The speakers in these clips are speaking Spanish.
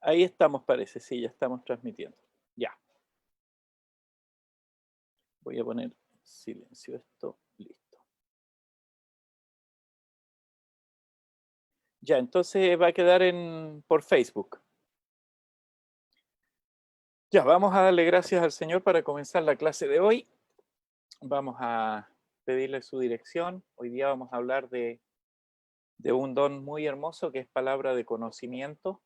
Ahí estamos, parece, sí, ya estamos transmitiendo. Ya. Voy a poner silencio esto, listo. Ya, entonces va a quedar por Facebook. Ya, vamos a darle gracias al Señor para comenzar la clase de hoy. Vamos a pedirle su dirección. Hoy día vamos a hablar de un don muy hermoso que es palabra de conocimiento.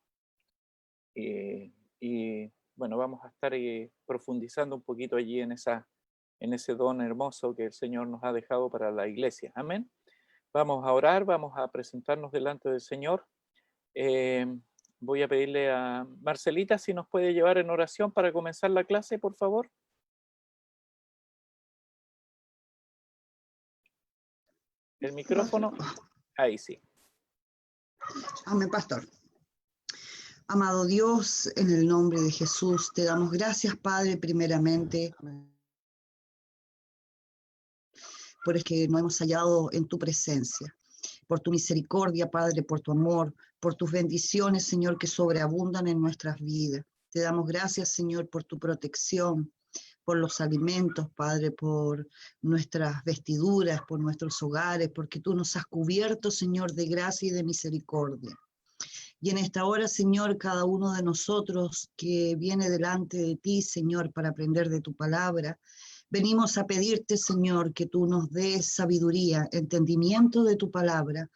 Y bueno, vamos a estar profundizando un poquito allí en ese don hermoso que el Señor nos ha dejado para la iglesia. Amén. Vamos a orar, vamos a presentarnos delante del Señor. Voy a pedirle a Marcelita si nos puede llevar en oración para comenzar la clase, por favor. El micrófono. Ahí sí. Amén, pastor. Amado Dios, en el nombre de Jesús, te damos gracias, Padre, primeramente, por el que nos hemos hallado en tu presencia, por tu misericordia, Padre, por tu amor, por tus bendiciones, Señor, que sobreabundan en nuestras vidas. Te damos gracias, Señor, por tu protección, por los alimentos, Padre, por nuestras vestiduras, por nuestros hogares, porque tú nos has cubierto, Señor, de gracia y de misericordia. Y en esta hora, Señor, cada uno de nosotros que viene delante de ti, Señor, para aprender de tu palabra, venimos a pedirte, Señor, que tú nos des sabiduría, entendimiento de tu palabra,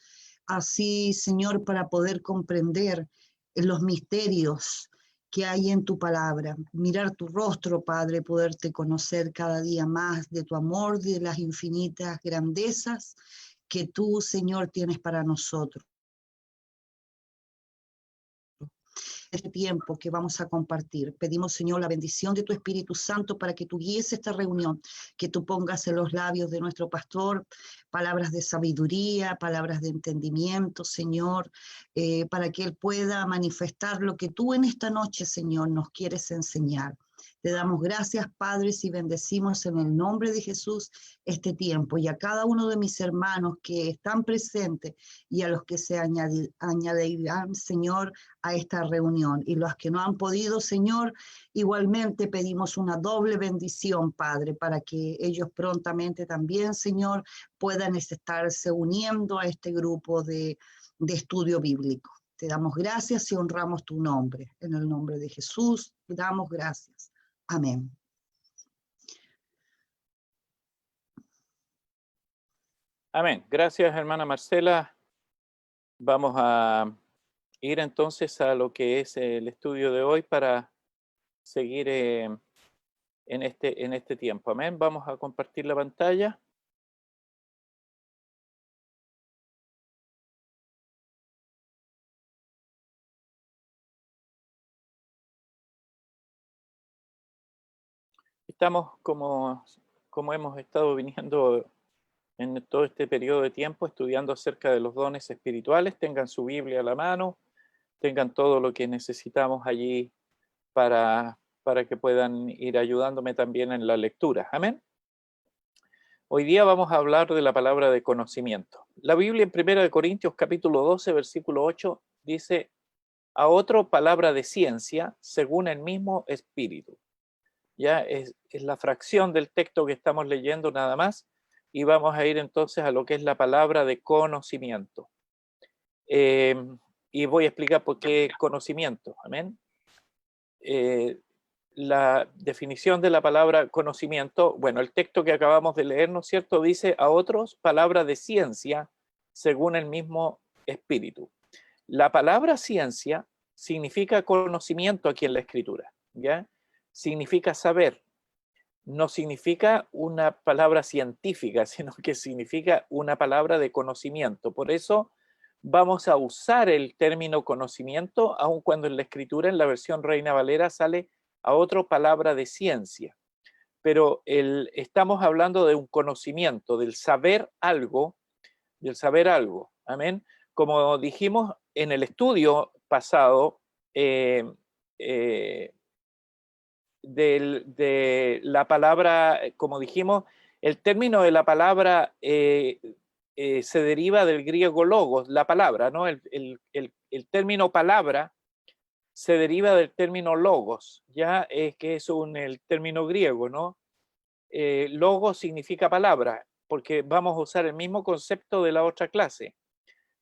así, Señor, para poder comprender los misterios que hay en tu palabra, mirar tu rostro, Padre, poderte conocer cada día más de tu amor, de las infinitas grandezas que tú, Señor, tienes para nosotros. Este tiempo que vamos a compartir. Pedimos, Señor, la bendición de tu Espíritu Santo para que tú guíes esta reunión, que tú pongas en los labios de nuestro pastor palabras de sabiduría, palabras de entendimiento, Señor, para que él pueda manifestar lo que tú en esta noche, Señor, nos quieres enseñar. Te damos gracias, Padres, y bendecimos en el nombre de Jesús este tiempo y a cada uno de mis hermanos que están presentes y a los que se añadirán, Señor, a esta reunión. Y los que no han podido, Señor, igualmente pedimos una doble bendición, Padre, para que ellos prontamente también, Señor, puedan estarse uniendo a este grupo de estudio bíblico. Te damos gracias y honramos tu nombre. En el nombre de Jesús, te damos gracias. Amén. Amén. Gracias, hermana Marcela. Vamos a ir entonces a lo que es el estudio de hoy para seguir en este tiempo. Amén. Vamos a compartir la pantalla. Estamos como hemos estado viniendo en todo este periodo de tiempo estudiando acerca de los dones espirituales. Tengan su Biblia a la mano, tengan todo lo que necesitamos allí para que puedan ir ayudándome también en la lectura. Amén. Hoy día vamos a hablar de la palabra de conocimiento. La Biblia en 1 Corintios capítulo 12, versículo 8 dice: a otro palabra de ciencia según el mismo espíritu. Ya es la fracción del texto que estamos leyendo nada más, y vamos a ir entonces a lo que es la palabra de conocimiento. Y voy a explicar por qué conocimiento. Amén. La definición de la palabra conocimiento, bueno, el texto que acabamos de leer, ¿no es cierto?, dice: a otros palabra de ciencia según el mismo espíritu. La palabra ciencia significa conocimiento aquí en la escritura, ¿ya? Significa saber. No significa una palabra científica, sino que significa una palabra de conocimiento. Por eso vamos a usar el término conocimiento, aun cuando en la escritura, en la versión Reina Valera, sale a otra palabra de ciencia. Pero estamos hablando de un conocimiento, del saber algo, Amén. Como dijimos en el estudio pasado, de la palabra, como dijimos, el término de la palabra se deriva del griego logos, la palabra, ¿no? El término palabra se deriva del término logos, ya que es el término griego, ¿no? Logos significa palabra, porque vamos a usar el mismo concepto de la otra clase,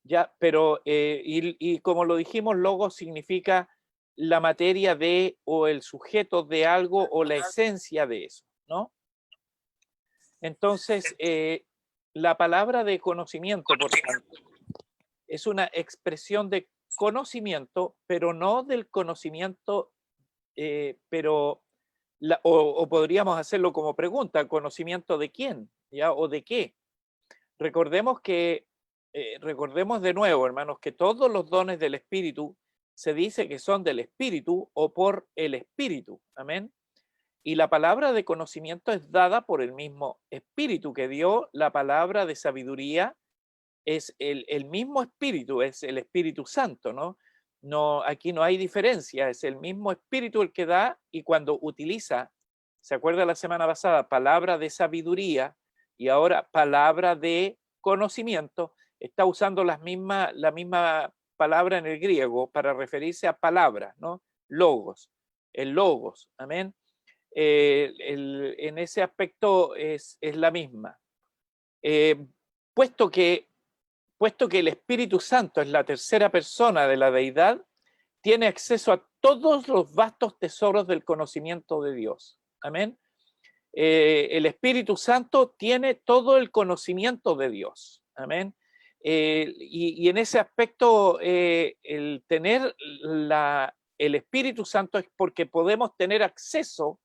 ya, pero y como lo dijimos, logos significa la materia de o el sujeto de algo o la esencia de eso, ¿no? Entonces, la palabra de conocimiento, por tanto, es una expresión de conocimiento, pero no del conocimiento, o podríamos hacerlo como pregunta, ¿conocimiento de quién? ¿Ya? ¿O de qué? Recordemos recordemos de nuevo, hermanos, que todos los dones del Espíritu se dice que son del Espíritu o por el Espíritu. Amén. Y la palabra de conocimiento es dada por el mismo Espíritu que dio la palabra de sabiduría. Es el mismo Espíritu, es el Espíritu Santo, ¿no? No, aquí no hay diferencia, es el mismo Espíritu el que da, y cuando utiliza, ¿se acuerda la semana pasada? Palabra de sabiduría y ahora palabra de conocimiento, está usando la misma palabra en el griego para referirse a palabra, ¿no? Logos, el logos, amén. En ese aspecto es la misma. Puesto que el Espíritu Santo es la tercera persona de la deidad, tiene acceso a todos los vastos tesoros del conocimiento de Dios. Amén. El Espíritu Santo tiene todo el conocimiento de Dios. Amén. Y en ese aspecto, el tener el Espíritu Santo es porque podemos tener acceso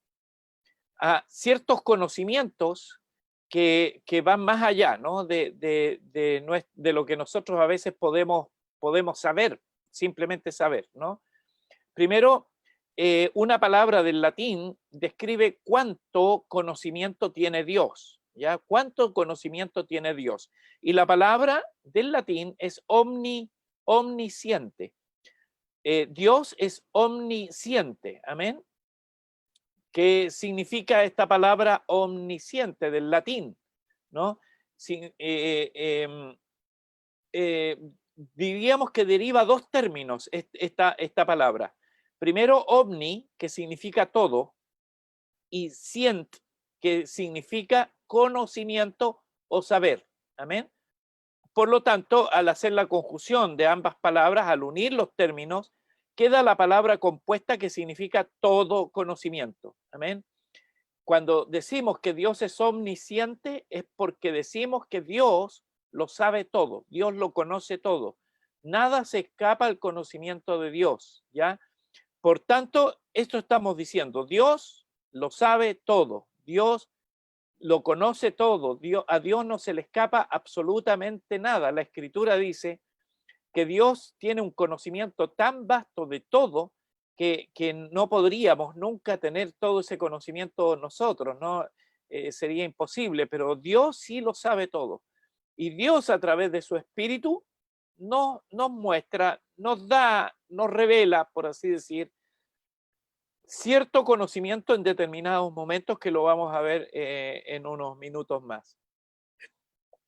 a ciertos conocimientos que van más allá, ¿no? de lo que nosotros a veces podemos saber, simplemente saber, ¿no? Primero, una palabra del latín describe cuánto conocimiento tiene Dios, ¿ya? Cuánto conocimiento tiene Dios. Y la palabra del latín es omnisciente. Dios es omnisciente, amén. ¿Qué significa esta palabra omnisciente del latín? ¿No? Diríamos que deriva dos términos esta palabra. Primero, omni, que significa todo, y scient, que significa conocimiento o saber. Amén. Por lo tanto, al hacer la conjunción de ambas palabras, al unir los términos, queda la palabra compuesta que significa todo conocimiento. Amén. Cuando decimos que Dios es omnisciente, es porque decimos que Dios lo sabe todo, Dios lo conoce todo. Nada se escapa al conocimiento de Dios, ¿ya? Por tanto, esto estamos diciendo, Dios lo sabe todo, Dios lo conoce todo, a Dios no se le escapa absolutamente nada. La Escritura dice que Dios tiene un conocimiento tan vasto de todo que no podríamos nunca tener todo ese conocimiento nosotros, ¿no? Sería imposible, pero Dios sí lo sabe todo. Y Dios, a través de su Espíritu, nos muestra, nos da, nos revela, por así decir, cierto conocimiento en determinados momentos que lo vamos a ver en unos minutos más.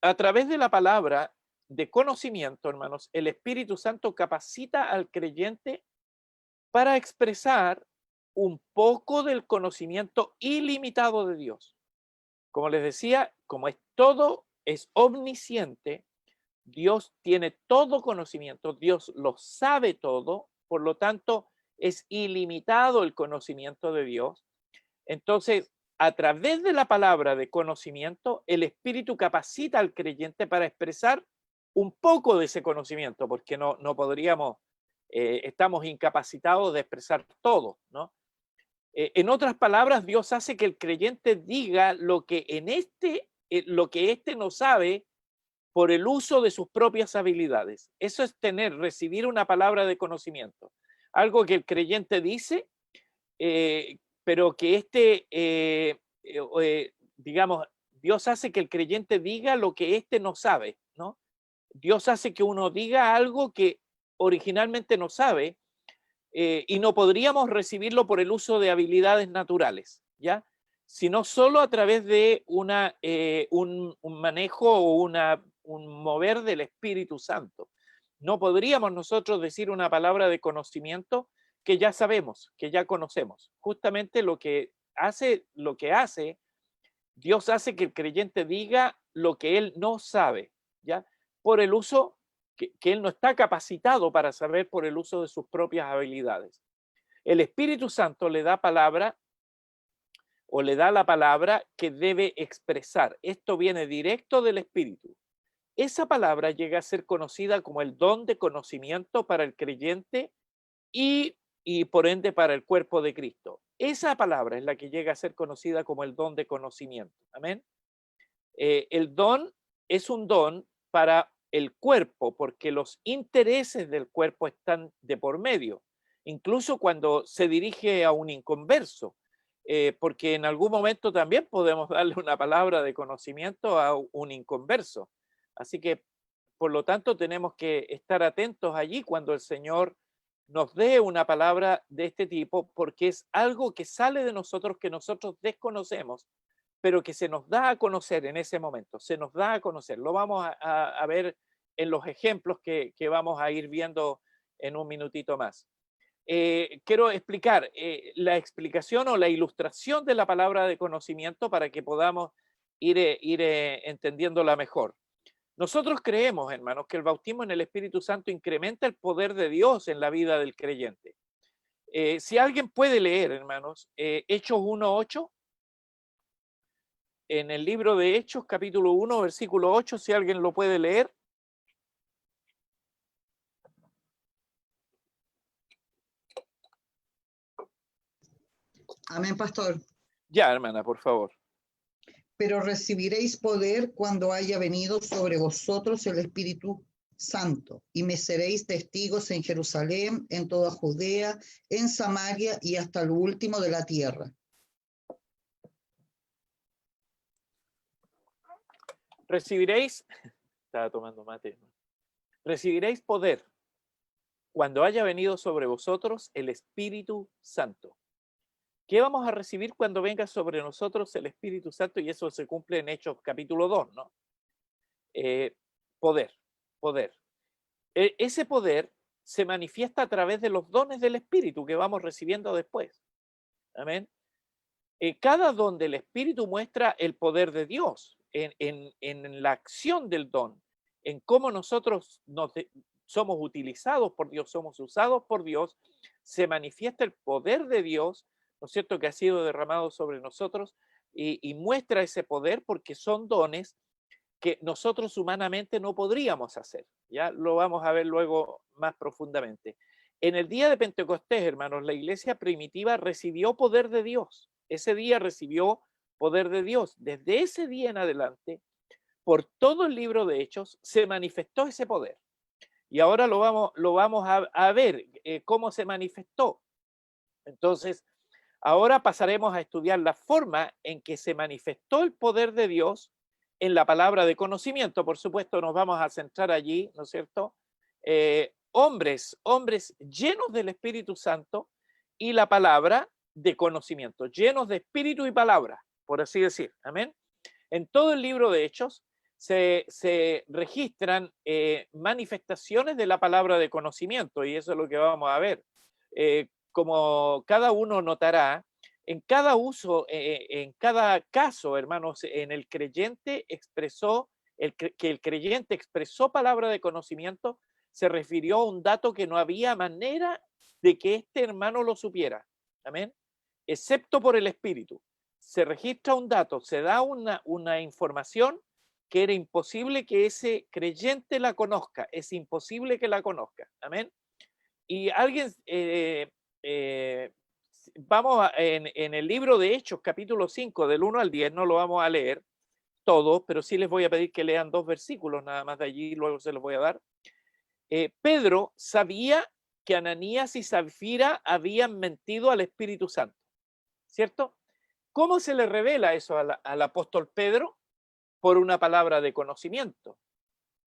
A través de la palabra de conocimiento, hermanos, el Espíritu Santo capacita al creyente para expresar un poco del conocimiento ilimitado de Dios. Como les decía, como es omnisciente, Dios tiene todo conocimiento, Dios lo sabe todo, por lo tanto, es ilimitado el conocimiento de Dios. Entonces, a través de la palabra de conocimiento, el Espíritu capacita al creyente para expresar un poco de ese conocimiento, porque no podríamos, estamos incapacitados de expresar todo, ¿no? En otras palabras, Dios hace que el creyente diga lo que éste no sabe por el uso de sus propias habilidades. Eso es recibir una palabra de conocimiento. Algo que el creyente dice, pero que digamos, Dios hace que el creyente diga lo que éste no sabe, ¿no? Dios hace que uno diga algo que originalmente no sabe, y no podríamos recibirlo por el uso de habilidades naturales, ¿ya? Sino solo a través de un manejo o un mover del Espíritu Santo. No podríamos nosotros decir una palabra de conocimiento que ya sabemos, que ya conocemos. Justamente lo que hace, Dios hace que el creyente diga lo que él no sabe, ¿ya? Por el uso que él no está capacitado para saber por el uso de sus propias habilidades. El Espíritu Santo le da palabra o le da la palabra que debe expresar. Esto viene directo del Espíritu. Esa palabra llega a ser conocida como el don de conocimiento para el creyente y, y por ende para el cuerpo de Cristo. Esa palabra es la que llega a ser conocida como el don de conocimiento. Amén. El don es un don para el cuerpo porque los intereses del cuerpo están de por medio, incluso cuando se dirige a un inconverso, porque en algún momento también podemos darle una palabra de conocimiento a un inconverso. Así que, por lo tanto, tenemos que estar atentos allí cuando el Señor nos dé una palabra de este tipo, porque es algo que sale de nosotros, que nosotros desconocemos, pero que se nos da a conocer en ese momento, se nos da a conocer. Lo vamos a ver en los ejemplos que vamos a ir viendo en un minutito más. Quiero explicar la explicación o la ilustración de la palabra de conocimiento para que podamos ir entendiéndola mejor. Nosotros creemos, hermanos, que el bautismo en el Espíritu Santo incrementa el poder de Dios en la vida del creyente. Si alguien puede leer, hermanos, Hechos 1:8, en el libro de Hechos, capítulo 1, versículo 8, si alguien lo puede leer. Amén, pastor. Ya, hermana, por favor. Pero recibiréis poder cuando haya venido sobre vosotros el Espíritu Santo, y me seréis testigos en Jerusalén, en toda Judea, en Samaria y hasta lo último de la tierra. Recibiréis, estaba tomando mate, recibiréis poder cuando haya venido sobre vosotros el Espíritu Santo. ¿Qué vamos a recibir cuando venga sobre nosotros el Espíritu Santo? Y eso se cumple en Hechos capítulo 2, ¿no? Poder. Ese poder se manifiesta a través de los dones del Espíritu que vamos recibiendo después. Amén. Cada don del Espíritu muestra el poder de Dios en la acción del don, en cómo nosotros somos utilizados por Dios, somos usados por Dios, se manifiesta el poder de Dios, ¿no es cierto?, que ha sido derramado sobre nosotros y muestra ese poder porque son dones que nosotros humanamente no podríamos hacer. Ya lo vamos a ver luego más profundamente. En el día de Pentecostés, hermanos, la iglesia primitiva recibió poder de Dios. Ese día recibió poder de Dios. Desde ese día en adelante, por todo el libro de Hechos, se manifestó ese poder. Y ahora lo vamos a ver cómo se manifestó. Entonces, ahora pasaremos a estudiar la forma en que se manifestó el poder de Dios en la palabra de conocimiento. Por supuesto, nos vamos a centrar allí, ¿no es cierto? Hombres llenos del Espíritu Santo y la palabra de conocimiento, llenos de espíritu y palabra, por así decir. Amén. En todo el libro de Hechos se registran manifestaciones de la palabra de conocimiento, y eso es lo que vamos a ver. Como cada uno notará, en cada uso, en cada caso, hermanos, en el creyente expresó, que el creyente expresó palabra de conocimiento, se refirió a un dato que no había manera de que este hermano lo supiera. Amén. Excepto por el Espíritu. Se registra un dato, se da una información que era imposible que ese creyente la conozca. Es imposible que la conozca. Amén. Y alguien... vamos en el libro de Hechos, capítulo 5, del 1 al 10, no lo vamos a leer todo, pero sí les voy a pedir que lean 2 versículos nada más de allí, luego se los voy a dar. Pedro sabía que Ananías y Zafira habían mentido al Espíritu Santo, ¿cierto? ¿Cómo se le revela eso al apóstol Pedro? Por una palabra de conocimiento.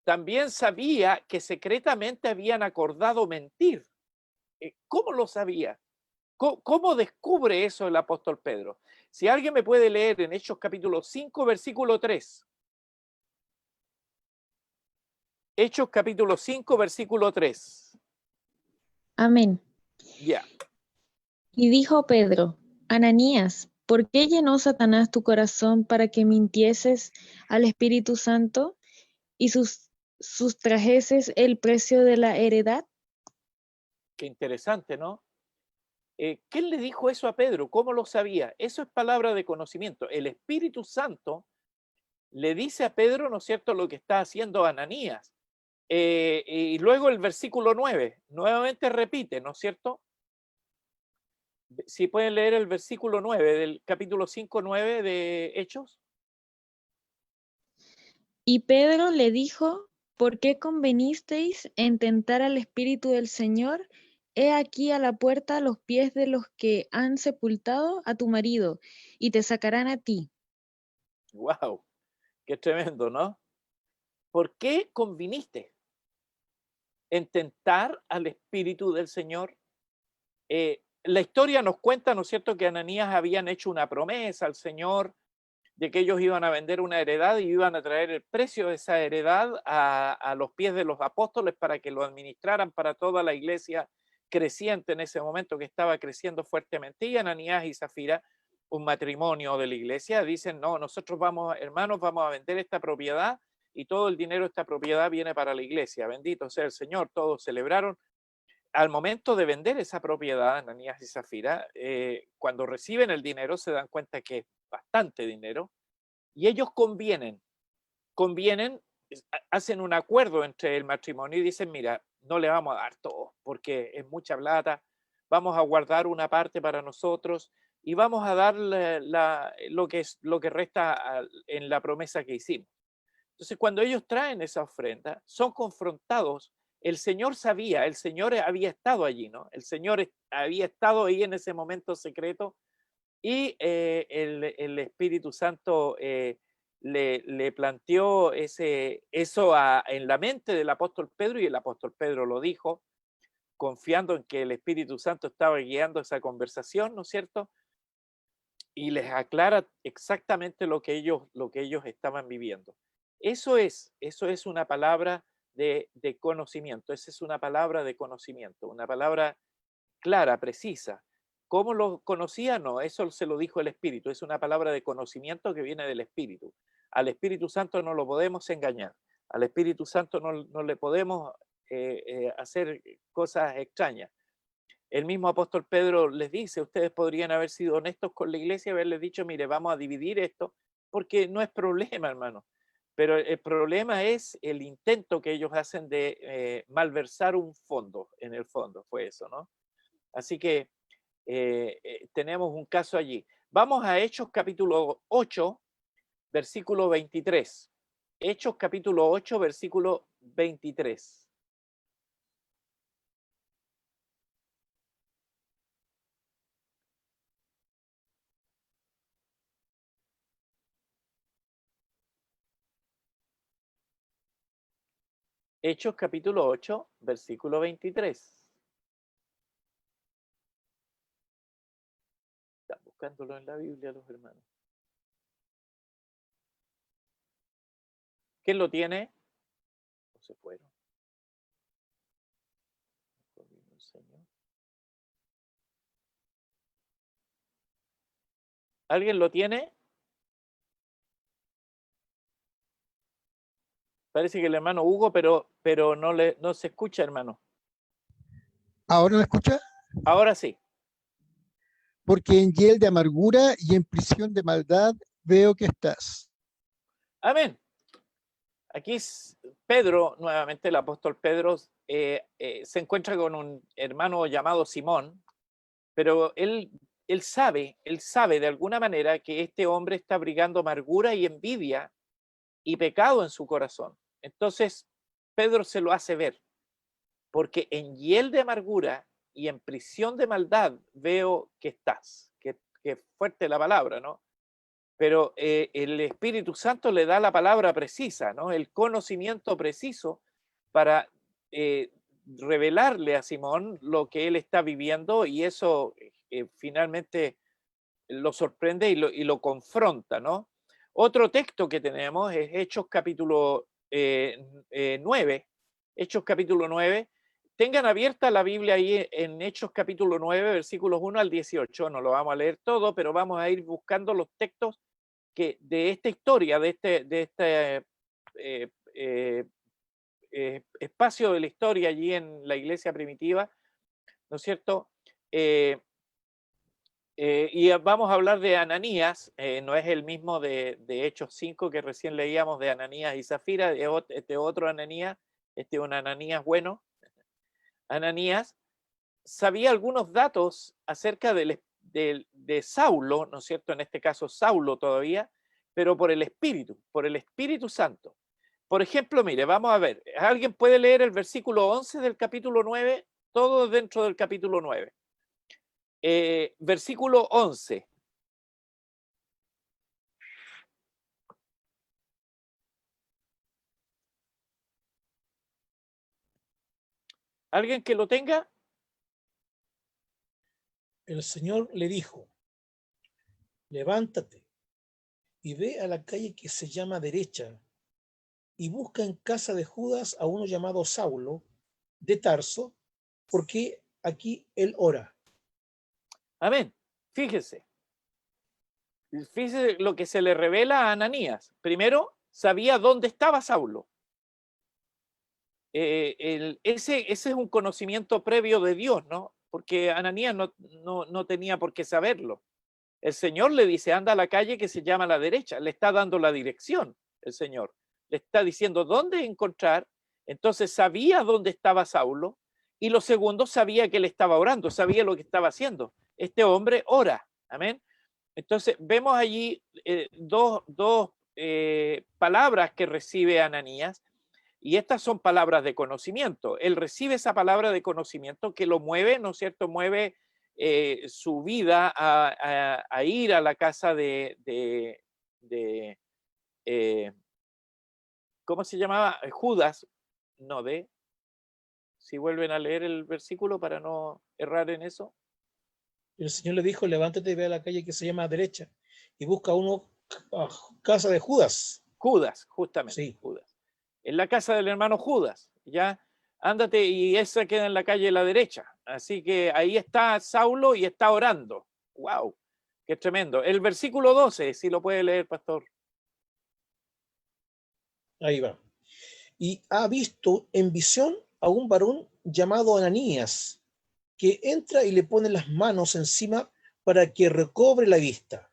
También sabía que secretamente habían acordado mentir. ¿Cómo lo sabía? ¿Cómo descubre eso el apóstol Pedro? Si alguien me puede leer en Hechos capítulo 5, versículo 3. Hechos capítulo 5, versículo 3. Amén. Ya. Y dijo Pedro, Ananías, ¿por qué llenó Satanás tu corazón para que mintieses al Espíritu Santo y sustrajeses el precio de la heredad? Qué interesante, ¿no? ¿Quién le dijo eso a Pedro? ¿Cómo lo sabía? Eso es palabra de conocimiento. El Espíritu Santo le dice a Pedro, ¿no es cierto?, lo que está haciendo Ananías. Y luego el versículo 9, nuevamente repite, ¿no es cierto? Si pueden leer el versículo 9 del capítulo 5, 9 de Hechos. Y Pedro le dijo, ¿por qué convenisteis en tentar al Espíritu del Señor? He aquí a la puerta los pies de los que han sepultado a tu marido, y te sacarán a ti. ¡Wow! ¡Qué tremendo!, ¿no? ¿Por qué conviniste en tentar al Espíritu del Señor? La historia nos cuenta, ¿no es cierto?, que Ananías habían hecho una promesa al Señor de que ellos iban a vender una heredad y iban a traer el precio de esa heredad a los pies de los apóstoles para que lo administraran para toda la iglesia creciente en ese momento, que estaba creciendo fuertemente. Y Ananías y Zafira, un matrimonio de la iglesia, dicen, no, nosotros vamos, hermanos, vamos a vender esta propiedad y todo el dinero de esta propiedad viene para la iglesia. Bendito sea el Señor. Todos celebraron. Al momento de vender esa propiedad, Ananías y Zafira, cuando reciben el dinero se dan cuenta que es bastante dinero y ellos convienen, hacen un acuerdo entre el matrimonio y dicen, mira, no le vamos a dar todo porque es mucha plata, vamos a guardar una parte para nosotros y vamos a dar lo que resta en la promesa que hicimos. Entonces, cuando ellos traen esa ofrenda, son confrontados. El Señor sabía, el Señor había estado allí, ¿no? El Señor había estado ahí en ese momento secreto y el Espíritu Santo le planteó eso en la mente del apóstol Pedro y el apóstol Pedro lo dijo, confiando en que el Espíritu Santo estaba guiando esa conversación, ¿no es cierto? Y les aclara exactamente lo que ellos estaban viviendo. Eso es una palabra de conocimiento, esa es una palabra de conocimiento, una palabra clara, precisa. ¿Cómo lo conocía? No, eso se lo dijo el Espíritu, es una palabra de conocimiento que viene del Espíritu. Al Espíritu Santo no lo podemos engañar, al Espíritu Santo no le podemos hacer cosas extrañas. El mismo apóstol Pedro les dice, ustedes podrían haber sido honestos con la iglesia y haberles dicho, mire, vamos a dividir esto, porque no es problema, hermano. Pero el problema es el intento que ellos hacen de malversar un fondo, en el fondo, fue eso, ¿no? Así que tenemos un caso allí. Vamos a Hechos capítulo 8, versículo 23. Hechos capítulo 8, versículo 23. Hechos capítulo 8, versículo 23. Están buscándolo en la Biblia los hermanos. ¿Quién lo tiene? ¿O se fueron? ¿Alguien lo tiene? Parece que el hermano Hugo, pero no se escucha, hermano. ¿Ahora me escucha? Ahora sí. Porque en hiel de amargura y en prisión de maldad veo que estás. Amén. Aquí es Pedro, nuevamente el apóstol Pedro, se encuentra con un hermano llamado Simón, pero él sabe de alguna manera que este hombre está abrigando amargura y envidia y pecado en su corazón. Entonces, Pedro se lo hace ver, porque en hiel de amargura y en prisión de maldad veo que estás. Que fuerte la palabra, ¿no? Pero el Espíritu Santo le da la palabra precisa, ¿no? El conocimiento preciso para revelarle a Simón lo que él está viviendo y eso finalmente lo sorprende y lo confronta, ¿no? Otro texto que tenemos es Hechos capítulo 9. Hechos capítulo 9. tengan abierta la Biblia ahí en Hechos capítulo 9, versículos 1 al 18. No lo vamos a leer todo, pero vamos a ir buscando los textos de esta historia, de este espacio de la historia allí en la iglesia primitiva, ¿no es cierto? Y vamos a hablar de Ananías, no es el mismo de Hechos 5 que recién leíamos de Ananías y Zafira, este otro Ananías, este es un Ananías bueno. Ananías sabía algunos datos acerca de Saulo, ¿no es cierto? En este caso Saulo todavía, pero por el Espíritu Santo. Por ejemplo, mire, vamos a ver, ¿alguien puede leer el versículo 11 del capítulo 9? Todo dentro del capítulo 9. Versículo 11. ¿Alguien que lo tenga? El Señor le dijo: levántate y ve a la calle que se llama Derecha y busca en casa de Judas a uno llamado Saulo de Tarso, porque aquí él ora. Amén. Fíjese lo que se le revela a Ananías. Primero, sabía dónde estaba Saulo. Ese es un conocimiento previo de Dios, ¿no? Porque Ananías no tenía por qué saberlo. El Señor le dice, anda a la calle que se llama la derecha. Le está dando la dirección, el Señor. Le está diciendo dónde encontrar. Entonces sabía dónde estaba Saulo. Y lo segundo, sabía que él estaba orando, sabía lo que estaba haciendo. Este hombre ora. Amén. Entonces vemos allí dos palabras que recibe Ananías. Y estas son palabras de conocimiento. Él recibe esa palabra de conocimiento que lo mueve, ¿no es cierto? Mueve su vida a ir a la casa ¿cómo se llamaba? Judas, no de. Si vuelven a leer el versículo para no errar en eso. El Señor le dijo: levántate y ve a la calle que se llama Derecha y busca uno a casa de Judas. Judas, justamente. Sí. Judas. En la casa del hermano Judas, ya, ándate y esa queda en la calle de la derecha. Así que ahí está Saulo y está orando. ¡Wow! ¡Qué tremendo! El versículo 12, si lo puede leer, pastor. Ahí va. Y ha visto en visión a un varón llamado Ananías, que entra y le pone las manos encima para que recobre la vista.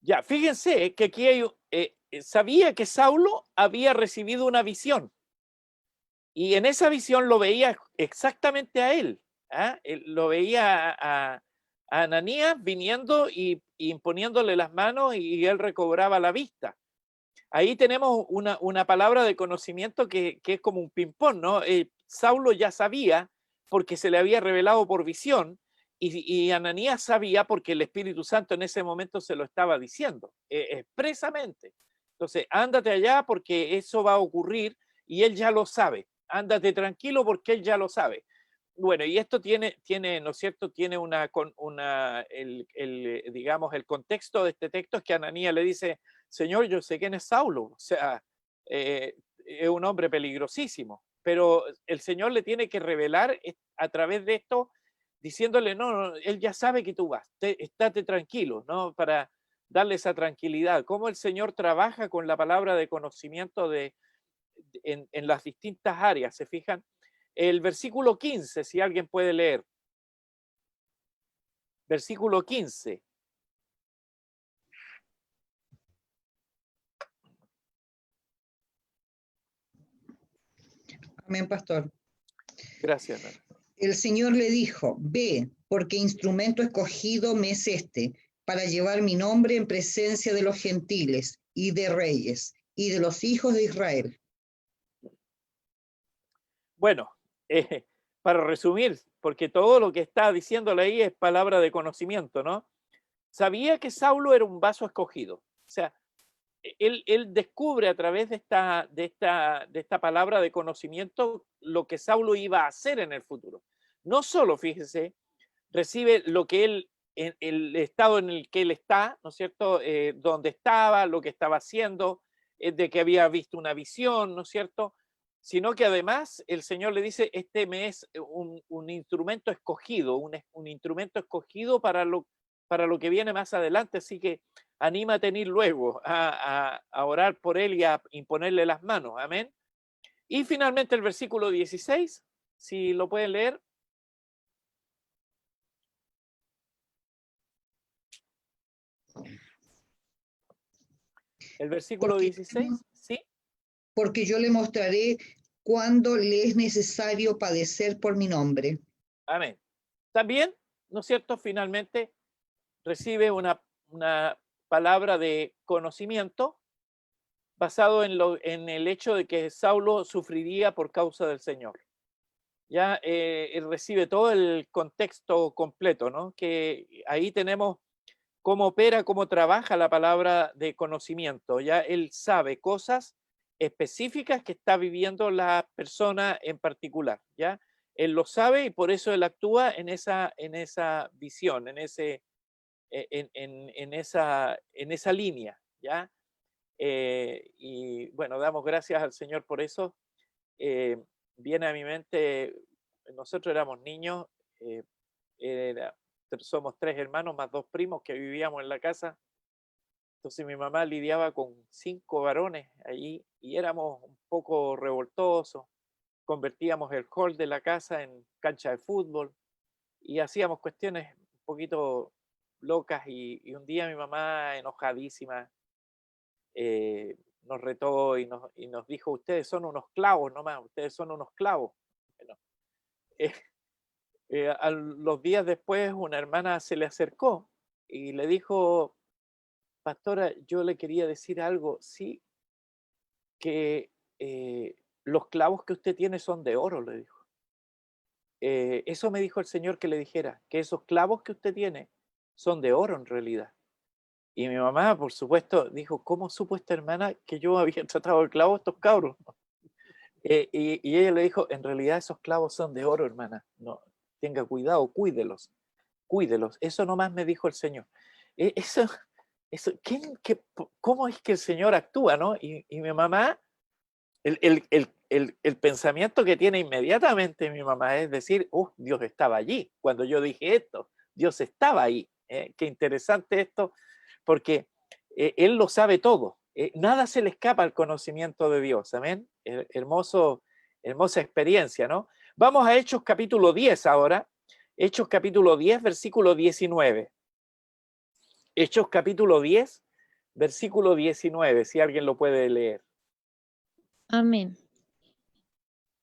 Ya, fíjense que aquí hay, sabía que Saulo había recibido una visión. Y en esa visión lo veía exactamente a él. Él lo veía a Ananías viniendo y imponiéndole las manos y él recobraba la vista. Ahí tenemos una palabra de conocimiento que es como un ping-pong, ¿no? Saulo ya sabía porque se le había revelado por visión y Ananías sabía porque el Espíritu Santo en ese momento se lo estaba diciendo expresamente. Entonces, ándate allá porque eso va a ocurrir y él ya lo sabe. Ándate tranquilo porque él ya lo sabe. Bueno, y esto tiene, ¿no es cierto? Tiene digamos, el contexto de este texto es que Ananías le dice: Señor, yo sé quién es Saulo, o sea, es un hombre peligrosísimo, pero el Señor le tiene que revelar a través de esto, diciéndole, no, él ya sabe que tú vas, estate tranquilo, ¿no? Para darle esa tranquilidad. Cómo el Señor trabaja con la palabra de conocimiento en las distintas áreas, ¿se fijan? El versículo 15, si alguien puede leer. Versículo 15. Amén, pastor. Gracias. El Señor le dijo: ve, porque instrumento escogido me es este, para llevar mi nombre en presencia de los gentiles y de reyes y de los hijos de Israel. Bueno, para resumir, porque todo lo que está diciéndole ahí es palabra de conocimiento, ¿no? Sabía que Saulo era un vaso escogido. O sea, él descubre a través de esta palabra de conocimiento lo que Saulo iba a hacer en el futuro. No solo, fíjese, recibe lo que él, el estado en el que él está, ¿no es cierto? Donde estaba, lo que estaba haciendo, de que había visto una visión, ¿no es cierto? sino que además el Señor le dice, este me es un instrumento escogido, un instrumento escogido para lo que viene más adelante, así que anímate a ir luego a orar por él y a imponerle las manos, amén. Y finalmente el versículo 16, si lo pueden leer. El versículo 16, ¿sí? Porque yo le mostraré cuándo le es necesario padecer por mi nombre. Amén. También, ¿no es cierto? Finalmente recibe una palabra de conocimiento basado en el hecho de que Saulo sufriría por causa del Señor. Ya él recibe todo el contexto completo, ¿no? Que ahí tenemos cómo opera, cómo trabaja la palabra de conocimiento. Ya él sabe cosas específicas que está viviendo la persona en particular, ¿ya? Él lo sabe y por eso él actúa en esa visión, en esa línea, ¿ya? Y bueno, damos gracias al Señor por eso. Viene a mi mente, nosotros éramos niños, somos 3 hermanos más 2 primos que vivíamos en la casa. Entonces mi mamá lidiaba con 5 varones allí y éramos un poco revoltosos. Convertíamos el hall de la casa en cancha de fútbol y hacíamos cuestiones un poquito locas y un día mi mamá, enojadísima, nos retó y nos dijo, ustedes son unos clavos nomás, ustedes son unos clavos. Bueno, a los días después una hermana se le acercó y le dijo, pastora, yo le quería decir algo, sí, que los clavos que usted tiene son de oro, le dijo. Eso me dijo el Señor que le dijera, que esos clavos que usted tiene son de oro en realidad. Y mi mamá, por supuesto, dijo, ¿cómo supo esta hermana que yo había tratado de clavo a estos cabros? Y ella le dijo, en realidad esos clavos son de oro, hermana. No, tenga cuidado, cuídelos, cuídelos. Eso nomás me dijo el Señor. Eso, ¿cómo es que el Señor actúa, no? Y mi mamá, el pensamiento que tiene inmediatamente mi mamá es decir, Dios estaba allí. Cuando yo dije esto, Dios estaba ahí. Qué interesante esto, porque Él lo sabe todo. Nada se le escapa al conocimiento de Dios. Amén. Hermosa experiencia, ¿no? Vamos a Hechos capítulo 10 ahora. Hechos capítulo 10, versículo 19. Hechos capítulo 10, versículo 19, si alguien lo puede leer. Amén.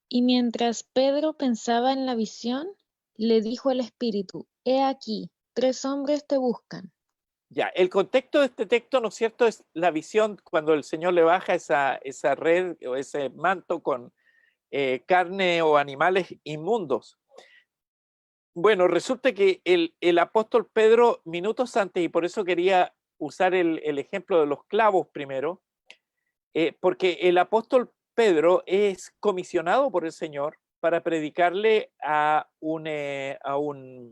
Y mientras Pedro pensaba en la visión, le dijo el Espíritu, he aquí, 3 hombres te buscan. Ya, el contexto de este texto, ¿no es cierto?, es la visión cuando el Señor le baja esa red o ese manto con carne o animales inmundos. Bueno, resulta que el apóstol Pedro, minutos antes, y por eso quería usar el ejemplo de los clavos primero, porque el apóstol Pedro es comisionado por el Señor para predicarle a un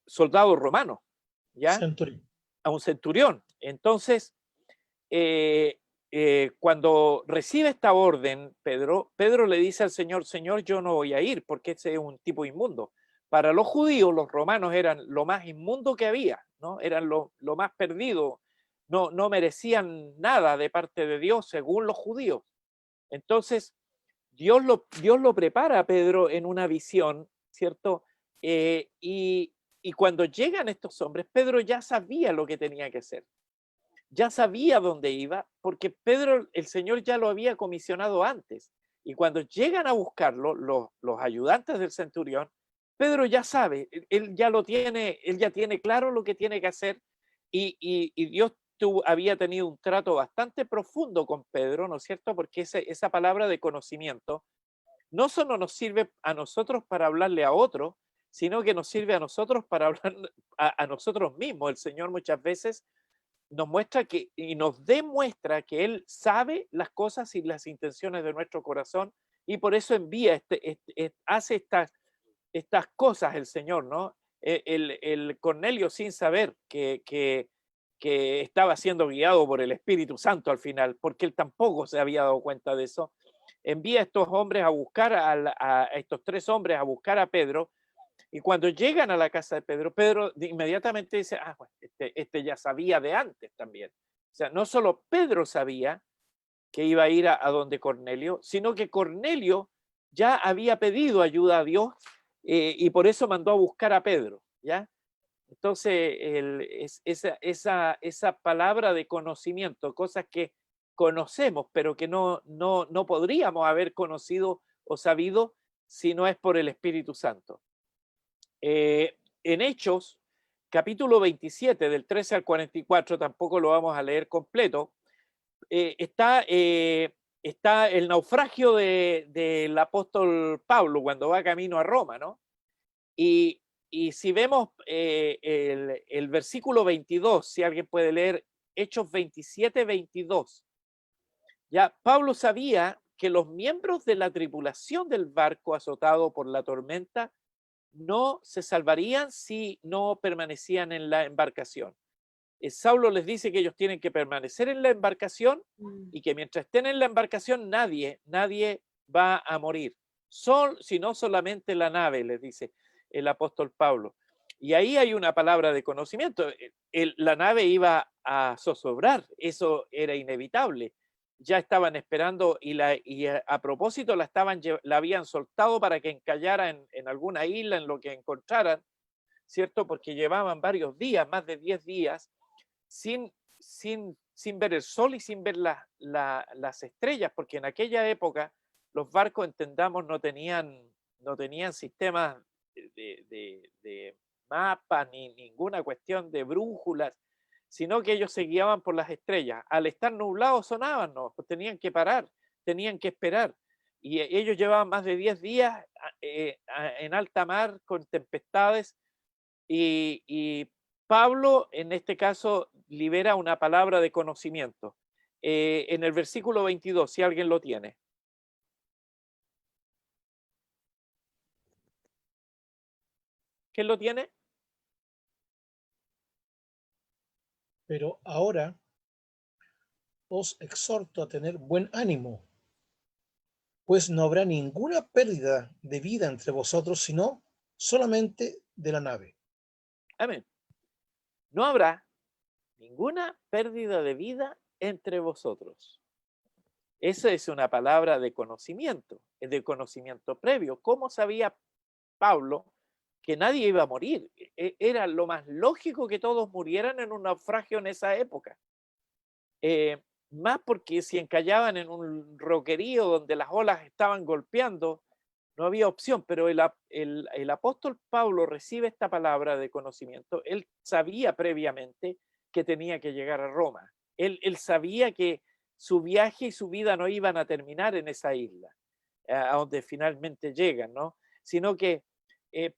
soldado romano, ¿ya? Centurión. A un centurión. Entonces, cuando recibe esta orden, Pedro le dice al Señor, Señor, yo no voy a ir porque ese es un tipo inmundo. Para los judíos, los romanos eran lo más inmundo que había, ¿no? Eran lo más perdido, no merecían nada de parte de Dios según los judíos. Entonces, Dios lo prepara a Pedro en una visión, ¿cierto? Y cuando llegan estos hombres, Pedro ya sabía lo que tenía que hacer. Ya sabía dónde iba, porque Pedro, el Señor ya lo había comisionado antes. Y cuando llegan a buscarlo, los ayudantes del centurión, Pedro ya sabe, él ya tiene claro lo que tiene que hacer y Dios había tenido un trato bastante profundo con Pedro, ¿no es cierto? Porque esa palabra de conocimiento no solo nos sirve a nosotros para hablarle a otro, sino que nos sirve a nosotros para hablar a nosotros mismos. El Señor muchas veces nos muestra y nos demuestra que Él sabe las cosas y las intenciones de nuestro corazón y por eso envía, hace estas cosas el Señor, ¿no? El Cornelio sin saber que que estaba siendo guiado por el Espíritu Santo al final, porque él tampoco se había dado cuenta de eso. Envía a estos hombres a buscar a estos 3 hombres a buscar a Pedro, y cuando llegan a la casa de Pedro, Pedro inmediatamente dice, ah, bueno, este ya sabía de antes también. O sea, no solo Pedro sabía que iba a ir a donde Cornelio, sino que Cornelio ya había pedido ayuda a Dios y por eso mandó a buscar a Pedro, ¿ya? Entonces, esa palabra de conocimiento, cosas que conocemos, pero que no podríamos haber conocido o sabido si no es por el Espíritu Santo. En Hechos, capítulo 27, del 13 al 44, tampoco lo vamos a leer completo, está el naufragio del apóstol Pablo cuando va camino a Roma, ¿no? Y si vemos el versículo 22, si alguien puede leer Hechos 27, 22, ya Pablo sabía que los miembros de la tripulación del barco azotado por la tormenta no se salvarían si no permanecían en la embarcación. Saulo les dice que ellos tienen que permanecer en la embarcación y que mientras estén en la embarcación nadie va a morir, sino solamente la nave, les dice el apóstol Pablo. Y ahí hay una palabra de conocimiento. La nave iba a zozobrar, eso era inevitable. Ya estaban esperando y a propósito la habían soltado para que encallara en alguna isla, en lo que encontraran, ¿cierto? Porque llevaban varios días, más de 10 días, sin ver el sol y sin ver las estrellas, porque en aquella época los barcos, entendamos, no tenían sistemas de mapas ni ninguna cuestión de brújulas, sino que ellos se guiaban por las estrellas. Al estar nublados sonaban, no, pues tenían que parar, tenían que esperar. Y ellos llevaban más de 10 días en alta mar con tempestades y Pablo, en este caso, libera una palabra de conocimiento. En el versículo 22, si alguien lo tiene. ¿Quién lo tiene? Pero ahora os exhorto a tener buen ánimo, pues no habrá ninguna pérdida de vida entre vosotros, sino solamente de la nave. Amén. No habrá ninguna pérdida de vida entre vosotros. Esa es una palabra de conocimiento previo. ¿Cómo sabía Pablo que nadie iba a morir? Era lo más lógico que todos murieran en un naufragio en esa época. Más porque si encallaban en un roquerío donde las olas estaban golpeando, no había opción, pero el apóstol Pablo recibe esta palabra de conocimiento. Él sabía previamente que tenía que llegar a Roma. Él sabía que su viaje y su vida no iban a terminar en esa isla, a donde finalmente llegan, ¿no? Sino que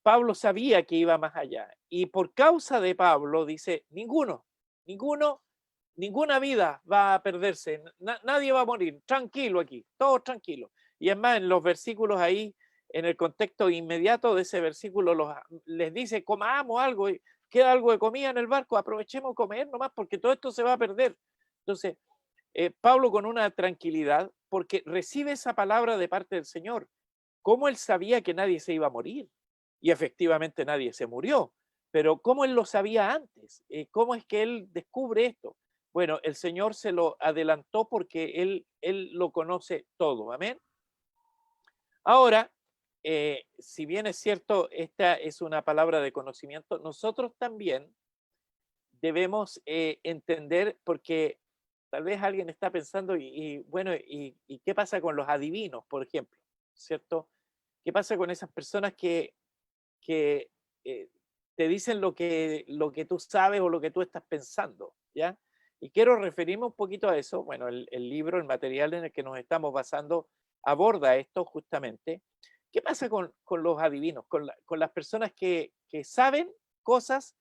Pablo sabía que iba más allá. Y por causa de Pablo, dice, ninguna vida va a perderse, nadie va a morir, tranquilo aquí, todos tranquilos. Y es más, en los versículos ahí, en el contexto inmediato de ese versículo, les dice, comamos algo, queda algo de comida en el barco, aprovechemos comer nomás, porque todo esto se va a perder. Entonces, Pablo con una tranquilidad, porque recibe esa palabra de parte del Señor. ¿Cómo él sabía que nadie se iba a morir? Y efectivamente nadie se murió, pero ¿cómo él lo sabía antes? ¿Cómo es que él descubre esto? Bueno, el Señor se lo adelantó porque él lo conoce todo. Amén. Ahora, si bien es cierto, esta es una palabra de conocimiento, nosotros también debemos entender, porque tal vez alguien está pensando, bueno, ¿y qué pasa con los adivinos, por ejemplo? ¿Cierto? ¿Qué pasa con esas personas que te dicen lo que tú sabes o lo que tú estás pensando? ¿Ya? Y quiero referirme un poquito a eso. Bueno, el libro, el material en el que nos estamos basando, aborda esto justamente. ¿Qué pasa con los adivinos, con las personas que saben cosas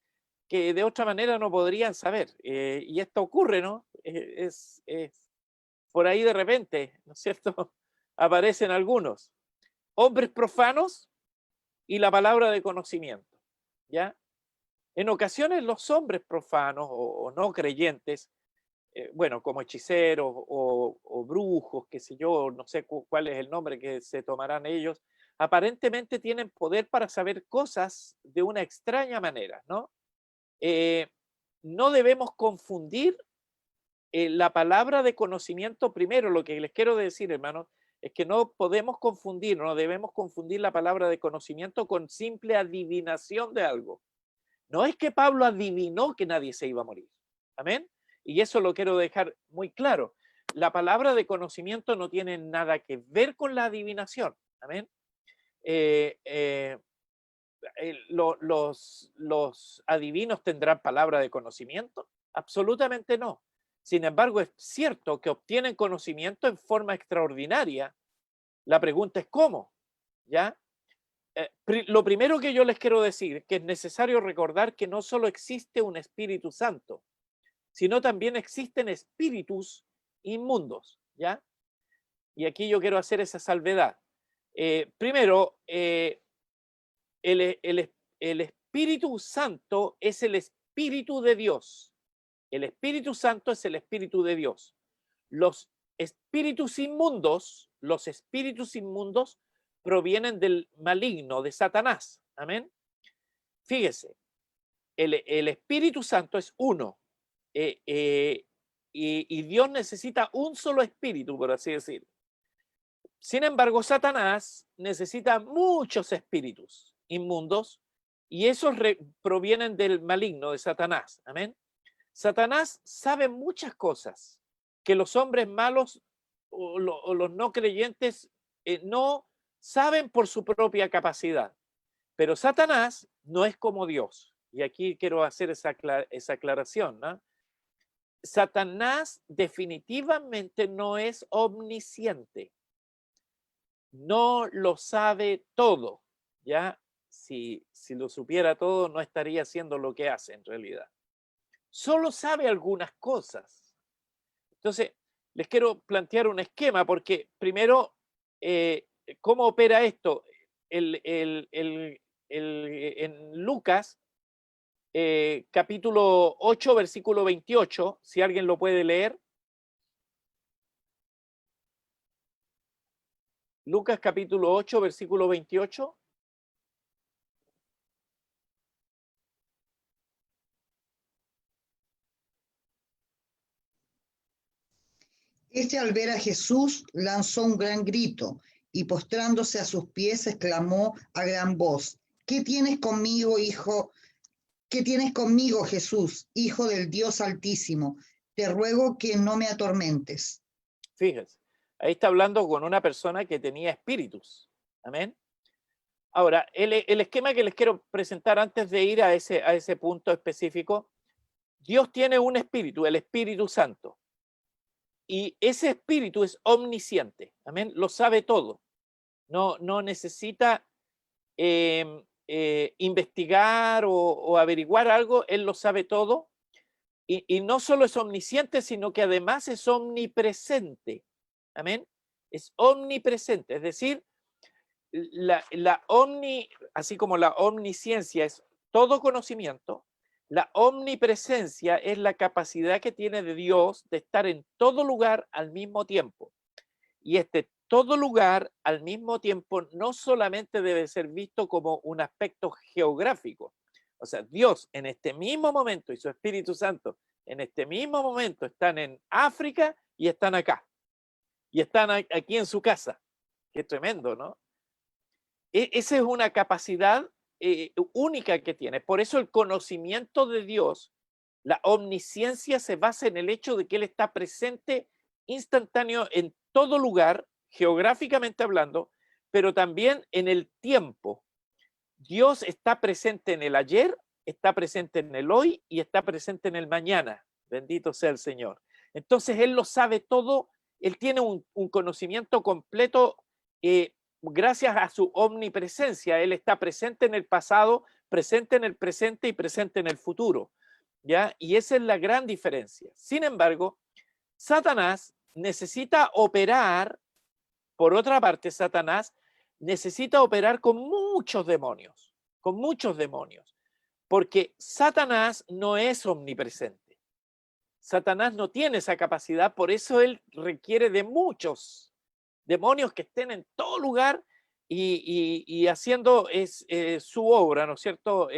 que de otra manera no podrían saber? Y esto ocurre, ¿no? Es por ahí de repente, ¿no es cierto? Aparecen algunos hombres profanos y la palabra de conocimiento, ¿ya? En ocasiones los hombres profanos o no creyentes, bueno, como hechiceros o brujos, qué sé yo, no sé cuál es el nombre que se tomarán ellos, aparentemente tienen poder para saber cosas de una extraña manera, ¿no? No debemos confundir la palabra de conocimiento. Primero, lo que les quiero decir, hermanos, es que no podemos confundir, no debemos confundir la palabra de conocimiento con simple adivinación de algo. No es que Pablo adivinó que nadie se iba a morir. Amén. Y eso lo quiero dejar muy claro. La palabra de conocimiento no tiene nada que ver con la adivinación. Amén. ¿Los adivinos tendrán palabra de conocimiento? Absolutamente no. Sin embargo, es cierto que obtienen conocimiento en forma extraordinaria. La pregunta es ¿cómo? ¿Ya? Lo primero que yo les quiero decir es que es necesario recordar que no solo existe un Espíritu Santo, sino también existen espíritus inmundos, ¿ya? Y aquí yo quiero hacer esa salvedad. Primero, el Espíritu Santo es el Espíritu de Dios. El Espíritu Santo es el Espíritu de Dios. Los espíritus inmundos provienen del maligno, de Satanás. Amén. Fíjese, el Espíritu Santo es uno. Y Dios necesita un solo espíritu, por así decir. Sin embargo, Satanás necesita muchos espíritus inmundos y esos provienen del maligno, de Satanás. Amén. Satanás sabe muchas cosas que los hombres malos o los no creyentes no saben por su propia capacidad. Pero Satanás no es como Dios. Y aquí quiero hacer esa aclaración, ¿no? Satanás definitivamente no es omnisciente. No lo sabe todo. ¿Ya? Si lo supiera todo, no estaría haciendo lo que hace en realidad. Solo sabe algunas cosas. Entonces, les quiero plantear un esquema porque primero, ¿cómo opera esto? En Lucas, capítulo 8, versículo 28, si alguien lo puede leer. Lucas capítulo 8, versículo 28. Este, al ver a Jesús, lanzó un gran grito y postrándose a sus pies exclamó a gran voz: ¿Qué tienes conmigo, hijo? ¿Qué tienes conmigo, Jesús, Hijo del Dios Altísimo? Te ruego que no me atormentes. Fíjense, ahí está hablando con una persona que tenía espíritus. Amén. Ahora, el esquema que les quiero presentar antes de ir a ese punto específico, Dios tiene un espíritu, el Espíritu Santo. Y ese espíritu es omnisciente. Amén. Lo sabe todo. No necesita investigar o averiguar algo. Él lo sabe todo. Y no solo es omnisciente, sino que además es omnipresente. Amén. Es omnipresente. Es decir, así como la omnisciencia es todo conocimiento, la omnipresencia es la capacidad que tiene de Dios de estar en todo lugar al mismo tiempo. Y todo lugar al mismo tiempo no solamente debe ser visto como un aspecto geográfico. O sea, Dios en este mismo momento y su Espíritu Santo en este mismo momento están en África y están acá. Y están aquí en su casa. Qué tremendo, ¿no? Esa es una capacidad única que tiene. Por eso el conocimiento de Dios, la omnisciencia se basa en el hecho de que Él está presente instantáneo en todo lugar, geográficamente hablando, pero también en el tiempo. Dios está presente en el ayer, está presente en el hoy y está presente en el mañana. Bendito sea el Señor. Entonces Él lo sabe todo, Él tiene un conocimiento completo gracias a su omnipresencia. Él está presente en el pasado, presente en el presente y presente en el futuro. ¿Ya? Y esa es la gran diferencia. Sin embargo, Satanás necesita operar, por otra parte, Satanás necesita operar con muchos demonios, Porque Satanás no es omnipresente. Satanás no tiene esa capacidad, por eso él requiere de muchos demonios que estén en todo lugar y haciendo su obra, ¿no es cierto?,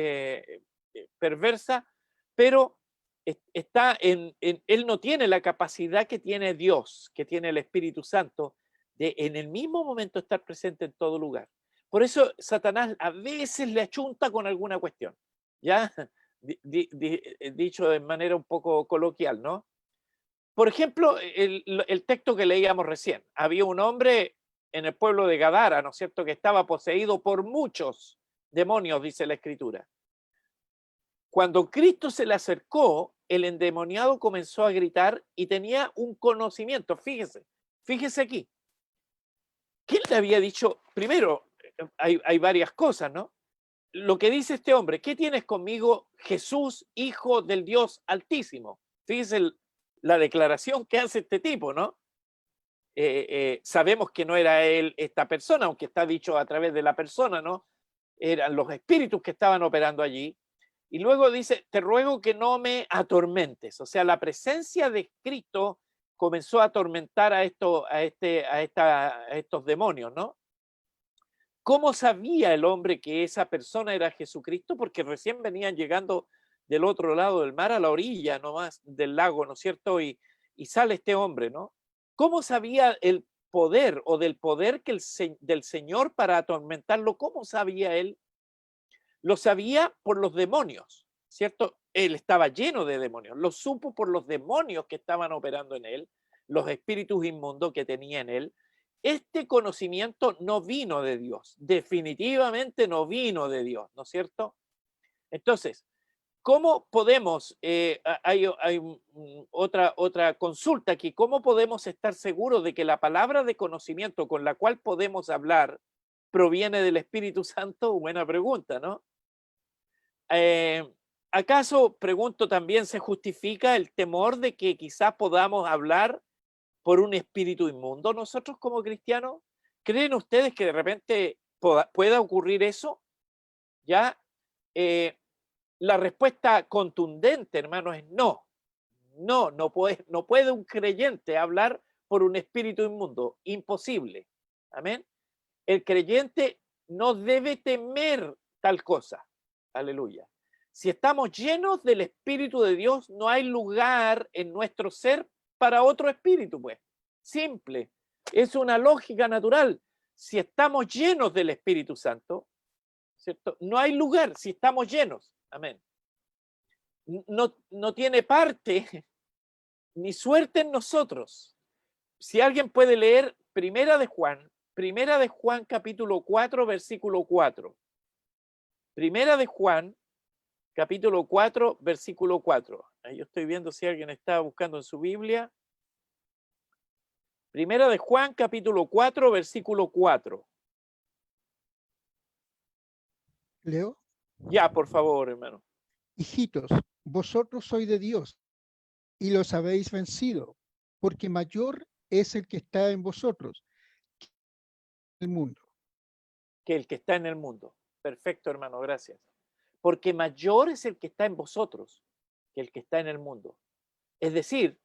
perversa, pero él no tiene la capacidad que tiene Dios, que tiene el Espíritu Santo, de en el mismo momento estar presente en todo lugar. Por eso Satanás a veces le achunta con alguna cuestión, ¿ya? Dicho de manera un poco coloquial, ¿no? Por ejemplo, el texto que leíamos recién. Había un hombre en el pueblo de Gadara, ¿no es cierto?, que estaba poseído por muchos demonios, dice la Escritura. Cuando Cristo se le acercó, el endemoniado comenzó a gritar y tenía un conocimiento. Fíjese aquí. ¿Qué le había dicho? Primero, hay varias cosas, ¿no? Lo que dice este hombre: ¿qué tienes conmigo, Jesús, Hijo del Dios Altísimo? Fíjese la declaración que hace este tipo, ¿no? Sabemos que no era él esta persona, aunque está dicho a través de la persona, ¿no? Eran los espíritus que estaban operando allí. Y luego dice: te ruego que no me atormentes. O sea, la presencia de Cristo comenzó a atormentar a estos demonios, ¿no? ¿Cómo sabía el hombre que esa persona era Jesucristo? Porque recién venían llegando del otro lado del mar, a la orilla nomás del lago, ¿no es cierto? Y sale este hombre, ¿no? ¿Cómo sabía el poder o del poder del Señor para atormentarlo? ¿Cómo sabía él? Lo sabía por los demonios, ¿cierto? Él estaba lleno de demonios. Lo supo por los demonios que estaban operando en él, los espíritus inmundos que tenía en él. Este conocimiento no vino de Dios, definitivamente no vino de Dios, ¿no es cierto? Entonces, ¿cómo podemos, hay otra consulta aquí, cómo podemos estar seguros de que la palabra de conocimiento con la cual podemos hablar proviene del Espíritu Santo? Buena pregunta, ¿no? ¿Acaso, pregunto también, se justifica el temor de que quizás podamos hablar por un espíritu inmundo nosotros como cristianos? ¿Creen ustedes que de repente pueda ocurrir eso? ¿Ya? La respuesta contundente, hermano, es no. No puede un creyente hablar por un espíritu inmundo. Imposible. Amén. El creyente no debe temer tal cosa. Aleluya. Si estamos llenos del Espíritu de Dios, no hay lugar en nuestro ser para otro espíritu, pues. Simple. Es una lógica natural. Si estamos llenos del Espíritu Santo, ¿cierto?, no hay lugar si estamos llenos. Amén. No tiene parte ni suerte en nosotros. Si alguien puede leer Primera de Juan capítulo 4, versículo 4. Primera de Juan capítulo 4, versículo 4. Ahí yo estoy viendo si alguien está buscando en su Biblia. Primera de Juan capítulo 4, versículo 4. ¿Leo? Ya, por favor, hermano. Hijitos, vosotros sois de Dios y los habéis vencido, porque mayor es el que está en vosotros que el mundo. Que el que está en el mundo. Perfecto, hermano, gracias. Porque mayor es el que está en vosotros que el que está en el mundo. Es decir,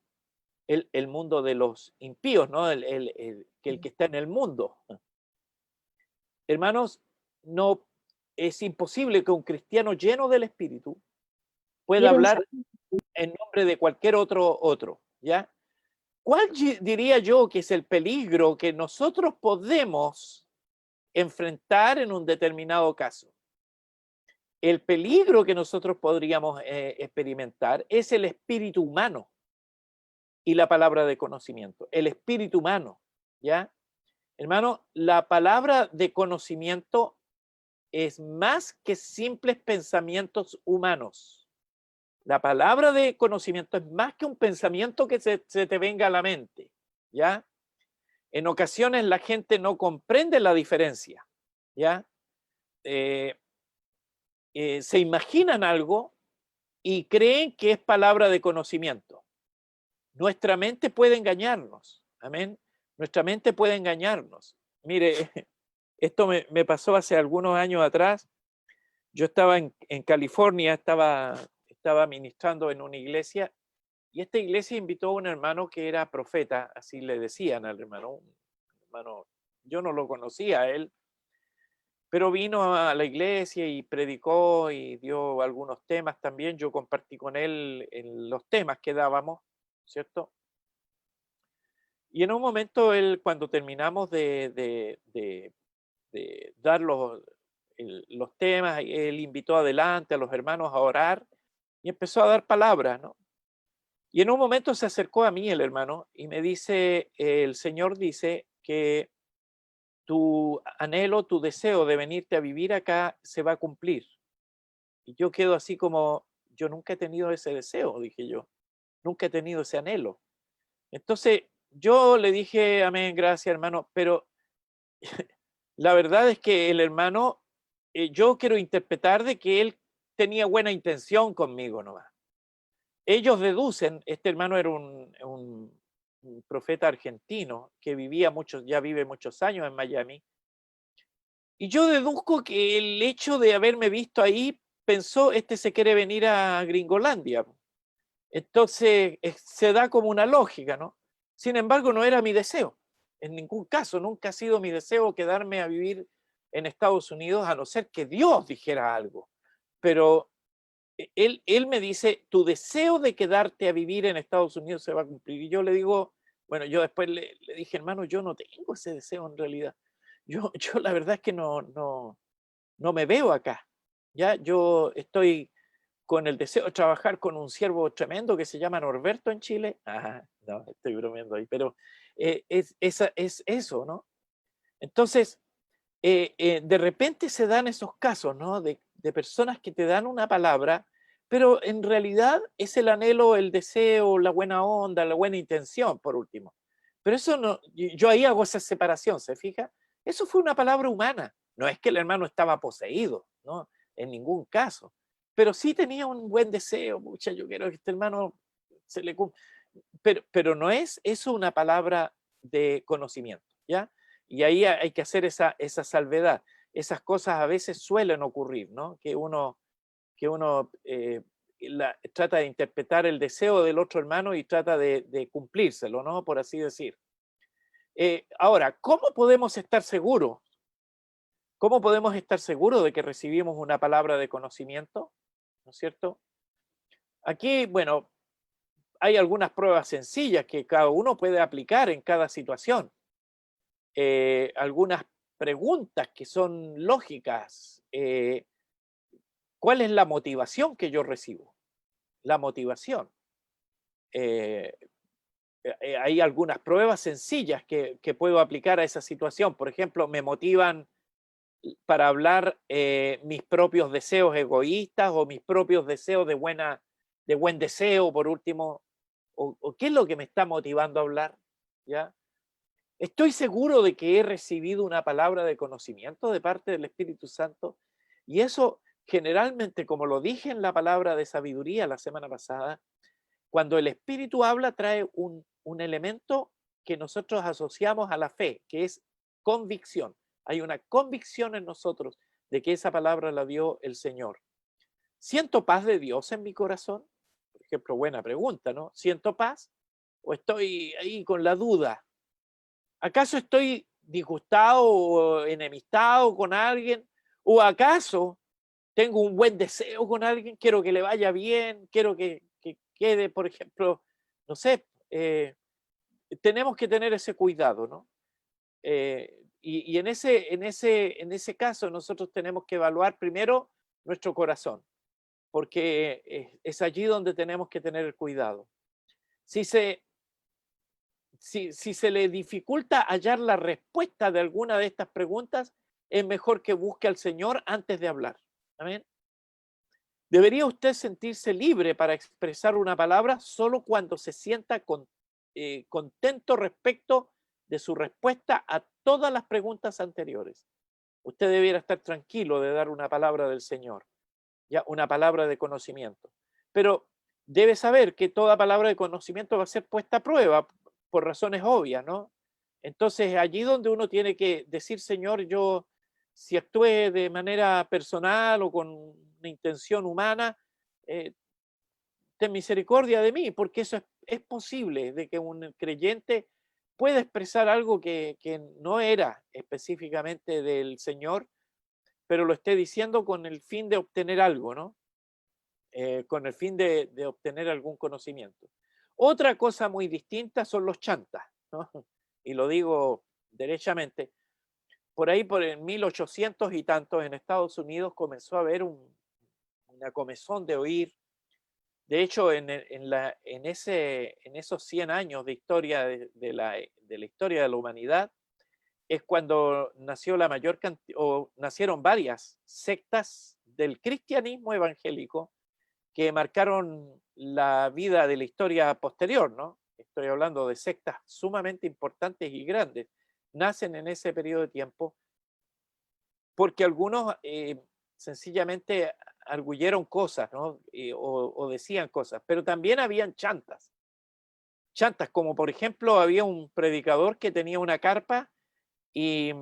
el mundo de los impíos, ¿no? Que el que está en el mundo. Hermanos, no es imposible que un cristiano lleno del Espíritu pueda hablar en nombre de cualquier otro, ¿ya? ¿Cuál diría yo que es el peligro que nosotros podemos enfrentar en un determinado caso? El peligro que nosotros podríamos experimentar es el espíritu humano y la palabra de conocimiento. El espíritu humano, ¿ya? Hermano, la palabra de conocimiento es más que simples pensamientos humanos. La palabra de conocimiento es más que un pensamiento que se te venga a la mente, ¿ya? En ocasiones la gente no comprende la diferencia, ¿ya? Se imaginan algo y creen que es palabra de conocimiento. Nuestra mente puede engañarnos, amén. Nuestra mente puede engañarnos. Mire, esto me pasó hace algunos años atrás. Yo estaba en California, estaba ministrando en una iglesia, y esta iglesia invitó a un hermano que era profeta, así le decían al hermano. Un hermano, yo no lo conocía a él, pero vino a la iglesia y predicó y dio algunos temas también. Yo compartí con él en los temas que dábamos, ¿cierto? Y en un momento él, cuando terminamos de dar los temas, él invitó adelante a los hermanos a orar y empezó a dar palabras, ¿no? Y en un momento se acercó a mí el hermano y me dice, el Señor dice que tu anhelo, tu deseo de venirte a vivir acá se va a cumplir. Y yo quedo así como, yo nunca he tenido ese deseo, dije yo, nunca he tenido ese anhelo. Entonces yo le dije, amén, gracias hermano, pero la verdad es que el hermano, yo quiero interpretar de que él tenía buena intención conmigo nomás. Ellos deducen, este hermano era un profeta argentino que ya vive muchos años en Miami, y yo deduzco que el hecho de haberme visto ahí, pensó, este se quiere venir a Gringolandia. Entonces se da como una lógica, ¿no? Sin embargo, no era mi deseo. En ningún caso, nunca ha sido mi deseo quedarme a vivir en Estados Unidos, a no ser que Dios dijera algo. Pero él me dice, tu deseo de quedarte a vivir en Estados Unidos se va a cumplir. Y yo le digo, bueno, yo después le dije, hermano, yo no tengo ese deseo en realidad. Yo la verdad es que no me veo acá. Ya, yo estoy con el deseo de trabajar con un siervo tremendo que se llama Norberto en Chile. No, estoy bromeando ahí, pero es eso, ¿no? Entonces, de repente se dan esos casos, ¿no? De personas que te dan una palabra, pero en realidad es el anhelo, el deseo, la buena onda, la buena intención, por último. Pero eso no, yo ahí hago esa separación, ¿se fija? Eso fue una palabra humana. No es que el hermano estaba poseído, ¿no? En ningún caso. Pero sí tenía un buen deseo, mucha, yo quiero que este hermano se le cumpla. Pero no es eso una palabra de conocimiento, ¿ya? Y ahí hay que hacer esa salvedad. Esas cosas a veces suelen ocurrir, ¿no? Que uno trata de interpretar el deseo del otro hermano y trata de cumplírselo, ¿no? Por así decir. Ahora, ¿cómo podemos estar seguros? ¿Cómo podemos estar seguros de que recibimos una palabra de conocimiento? ¿No es cierto? Aquí, bueno, hay algunas pruebas sencillas que cada uno puede aplicar en cada situación. Algunas preguntas que son lógicas. ¿Cuál es la motivación que yo recibo? La motivación. Hay algunas pruebas sencillas que puedo aplicar a esa situación. Por ejemplo, me motivan para hablar mis propios deseos egoístas o mis propios deseos de buen deseo, por último. ¿O qué es lo que me está motivando a hablar? ¿Ya? Estoy seguro de que he recibido una palabra de conocimiento de parte del Espíritu Santo, y eso generalmente, como lo dije en la palabra de sabiduría la semana pasada, cuando el Espíritu habla trae un elemento que nosotros asociamos a la fe, que es convicción. Hay una convicción en nosotros de que esa palabra la dio el Señor. ¿Siento paz de Dios en mi corazón? Por ejemplo, buena pregunta, ¿no? ¿Siento paz? ¿O estoy ahí con la duda? ¿Acaso estoy disgustado o enemistado con alguien? ¿O acaso tengo un buen deseo con alguien? Quiero que le vaya bien, quiero que quede, por ejemplo, no sé, tenemos que tener ese cuidado, ¿no? Y en ese caso nosotros tenemos que evaluar primero nuestro corazón, porque es allí donde tenemos que tener el cuidado. Si se le dificulta hallar la respuesta de alguna de estas preguntas, es mejor que busque al Señor antes de hablar. Amén. Debería usted sentirse libre para expresar una palabra solo cuando se sienta contento respecto de su respuesta a todas las preguntas anteriores. Usted debiera estar tranquilo de dar una palabra del Señor, ya una palabra de conocimiento. Pero debe saber que toda palabra de conocimiento va a ser puesta a prueba por razones obvias, ¿no? Entonces, allí donde uno tiene que decir, Señor, yo si actúe de manera personal o con una intención humana, ten misericordia de mí, porque eso es posible, de que un creyente pueda expresar algo que no era específicamente del Señor, pero lo esté diciendo con el fin de obtener algo, ¿no? Con el fin de obtener algún conocimiento. Otra cosa muy distinta son los chantas, ¿no? Y lo digo derechamente. Por ahí, por el 1800 y tantos, en Estados Unidos comenzó a haber una comezón de oír. De hecho, en esos 100 años de historia de la historia de la humanidad, es cuando nació la mayor cantidad, o nacieron varias sectas del cristianismo evangélico que marcaron la vida de la historia posterior, ¿no? Estoy hablando de sectas sumamente importantes y grandes. Nacen en ese periodo de tiempo porque algunos sencillamente arguyeron cosas, ¿no? O decían cosas, pero también habían chantas. Chantas, como por ejemplo había un predicador que tenía una carpa y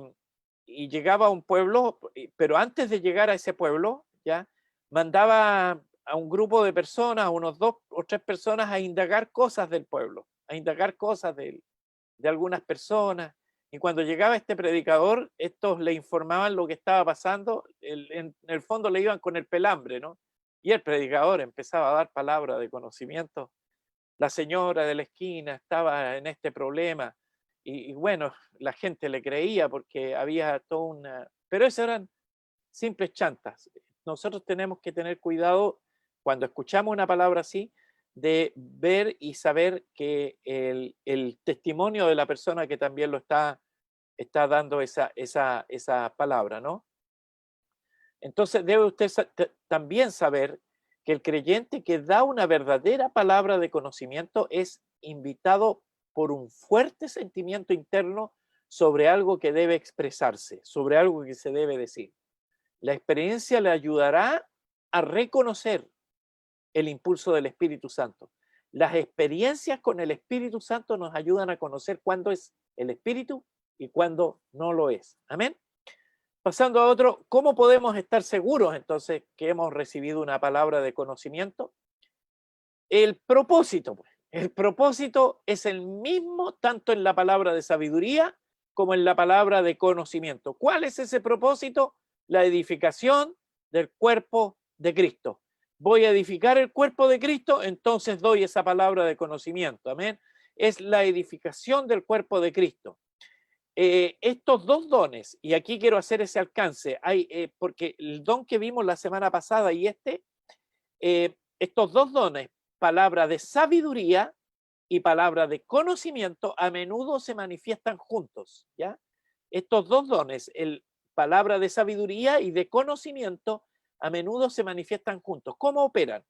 llegaba a un pueblo, pero antes de llegar a ese pueblo, ya mandaba a un grupo de personas, unos 2 o 3 personas, a indagar cosas del pueblo, a indagar cosas de algunas personas. Y cuando llegaba este predicador, estos le informaban lo que estaba pasando, en el fondo le iban con el pelambre, ¿no? Y el predicador empezaba a dar palabras de conocimiento. La señora de la esquina estaba en este problema, y bueno, la gente le creía porque había toda una... Pero eso eran simples chantas. Nosotros tenemos que tener cuidado cuando escuchamos una palabra así, de ver y saber que el testimonio de la persona que también lo está dando esa palabra, ¿no? Entonces debe usted también saber que el creyente que da una verdadera palabra de conocimiento es invitado por un fuerte sentimiento interno sobre algo que debe expresarse, sobre algo que se debe decir. La experiencia le ayudará a reconocer el impulso del Espíritu Santo. Las experiencias con el Espíritu Santo nos ayudan a conocer cuándo es el Espíritu y cuándo no lo es. Amén. Pasando a otro, ¿cómo podemos estar seguros entonces que hemos recibido una palabra de conocimiento? El propósito, pues. El propósito es el mismo tanto en la palabra de sabiduría como en la palabra de conocimiento. ¿Cuál es ese propósito? La edificación del cuerpo de Cristo. Voy a edificar el cuerpo de Cristo, entonces doy esa palabra de conocimiento. Amén. Es la edificación del cuerpo de Cristo. Estos dos dones, y aquí quiero hacer ese alcance, porque el don que vimos la semana pasada y estos dos dones, palabra de sabiduría y palabra de conocimiento, a menudo se manifiestan juntos, ¿ya? Estos dos dones, palabra de sabiduría y de conocimiento, a menudo se manifiestan juntos. ¿Cómo operan?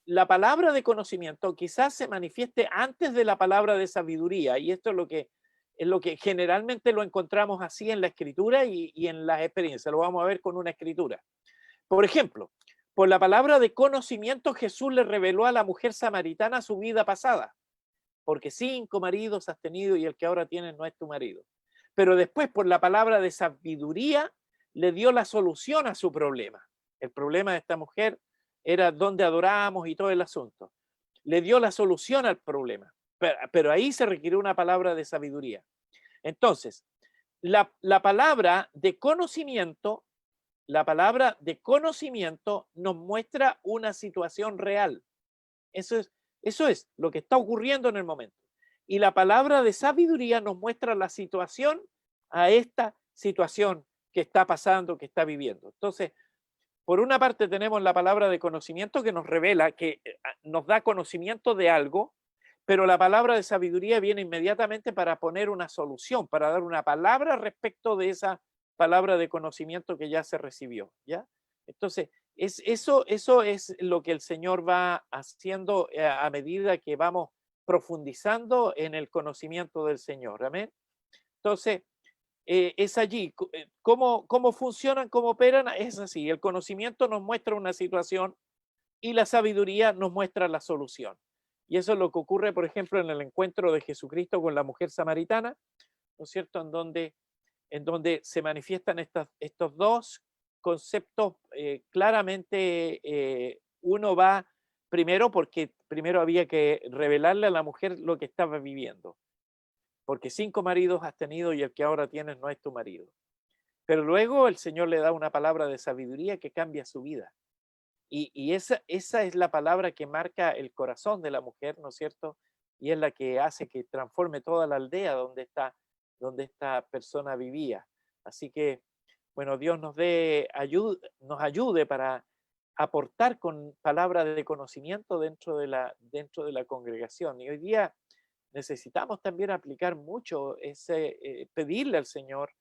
La palabra de conocimiento quizás se manifieste antes de la palabra de sabiduría, y esto es lo que generalmente lo encontramos así en la escritura y en las experiencias. Lo vamos a ver con una escritura. Por ejemplo, por la palabra de conocimiento, Jesús le reveló a la mujer samaritana su vida pasada, porque 5 maridos has tenido y el que ahora tienes no es tu marido. Pero después, por la palabra de sabiduría, le dio la solución a su problema. El problema de esta mujer era dónde adoramos y todo el asunto. Le dio la solución al problema, pero ahí se requirió una palabra de sabiduría. Entonces, la palabra de conocimiento nos muestra una situación real. Eso es lo que está ocurriendo en el momento. Y la palabra de sabiduría nos muestra la situación a esta situación que está pasando, que está viviendo. Entonces, por una parte tenemos la palabra de conocimiento que nos revela, que nos da conocimiento de algo, pero la palabra de sabiduría viene inmediatamente para poner una solución, para dar una palabra respecto de esa palabra de conocimiento que ya se recibió, ¿ya? Entonces, eso es lo que el Señor va haciendo a medida que vamos profundizando en el conocimiento del Señor, amén. Entonces, es allí. ¿Cómo funcionan, cómo operan? Es así. El conocimiento nos muestra una situación y la sabiduría nos muestra la solución. Y eso es lo que ocurre, por ejemplo, en el encuentro de Jesucristo con la mujer samaritana, ¿no es cierto? En donde en donde se manifiestan estos dos conceptos claramente. Uno va primero porque primero había que revelarle a la mujer lo que estaba viviendo, porque 5 maridos has tenido y el que ahora tienes no es tu marido. Pero luego el Señor le da una palabra de sabiduría que cambia su vida. Y esa es la palabra que marca el corazón de la mujer, ¿no es cierto? Y es la que hace que transforme toda la aldea donde esta persona vivía. Así que, bueno, Dios nos ayude para aportar con palabras de conocimiento dentro de la congregación. Y hoy día necesitamos también aplicar mucho pedirle al Señor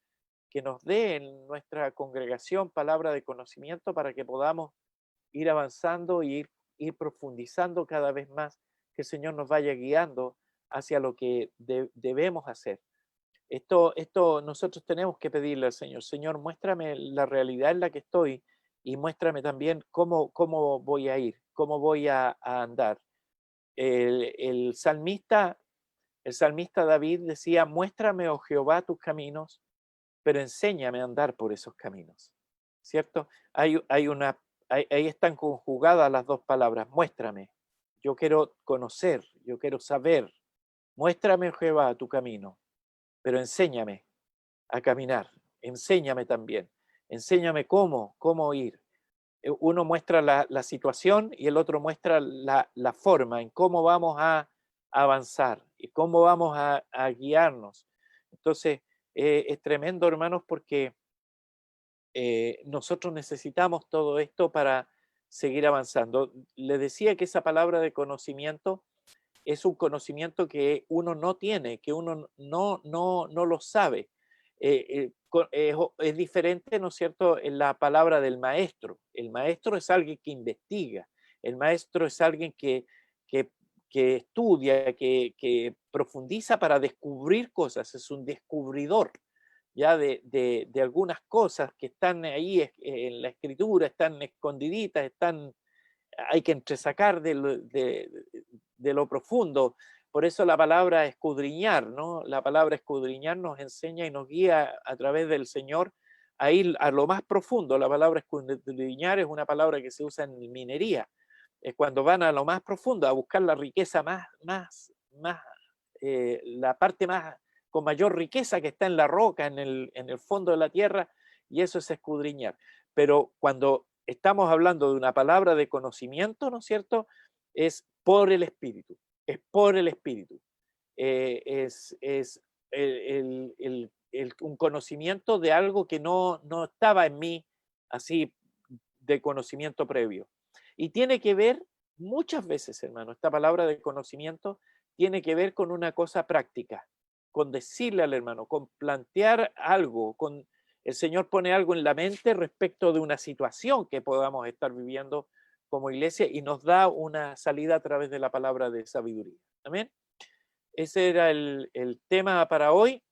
que nos dé en nuestra congregación palabra de conocimiento para que podamos ir avanzando y ir profundizando cada vez más, que el Señor nos vaya guiando hacia lo que debemos hacer. Esto nosotros tenemos que pedirle al Señor: Señor, muéstrame la realidad en la que estoy y muéstrame también cómo voy a ir, cómo voy a andar. El salmista David decía: muéstrame, oh Jehová, tus caminos, pero enséñame a andar por esos caminos. ¿Cierto? Ahí están conjugadas las dos palabras: muéstrame. Yo quiero conocer, yo quiero saber. Muéstrame, Jehová, tu camino, pero enséñame a caminar. Enséñame también. Enséñame cómo ir. Uno muestra la situación y el otro muestra la forma en cómo vamos a avanzar y cómo vamos a guiarnos. Entonces, es tremendo, hermanos, porque nosotros necesitamos todo esto para seguir avanzando. Les decía que esa palabra de conocimiento es un conocimiento que uno no tiene, que uno no lo sabe. Es diferente, ¿no es cierto?, en la palabra del maestro. El maestro es alguien que investiga, el maestro es alguien que estudia, que profundiza para descubrir cosas, es un descubridor ya de algunas cosas que están ahí en la escritura, están escondiditas, hay que entresacar de lo profundo. Por eso la palabra escudriñar, ¿no? La palabra escudriñar nos enseña y nos guía a través del Señor a ir a lo más profundo. La palabra escudriñar es una palabra que se usa en minería. Es cuando van a lo más profundo, a buscar la riqueza la parte más con mayor riqueza que está en la roca, en el fondo de la tierra, y eso es escudriñar. Pero cuando estamos hablando de una palabra de conocimiento, ¿no es cierto?, es por el Espíritu, es por el Espíritu. Es un conocimiento de algo que no estaba en mí, así de conocimiento previo. Y tiene que ver, muchas veces, hermano, esta palabra de conocimiento tiene que ver con una cosa práctica, con decirle al hermano, con plantear algo, el Señor pone algo en la mente respecto de una situación que podamos estar viviendo como iglesia y nos da una salida a través de la palabra de sabiduría. Amén. Ese era el tema para hoy.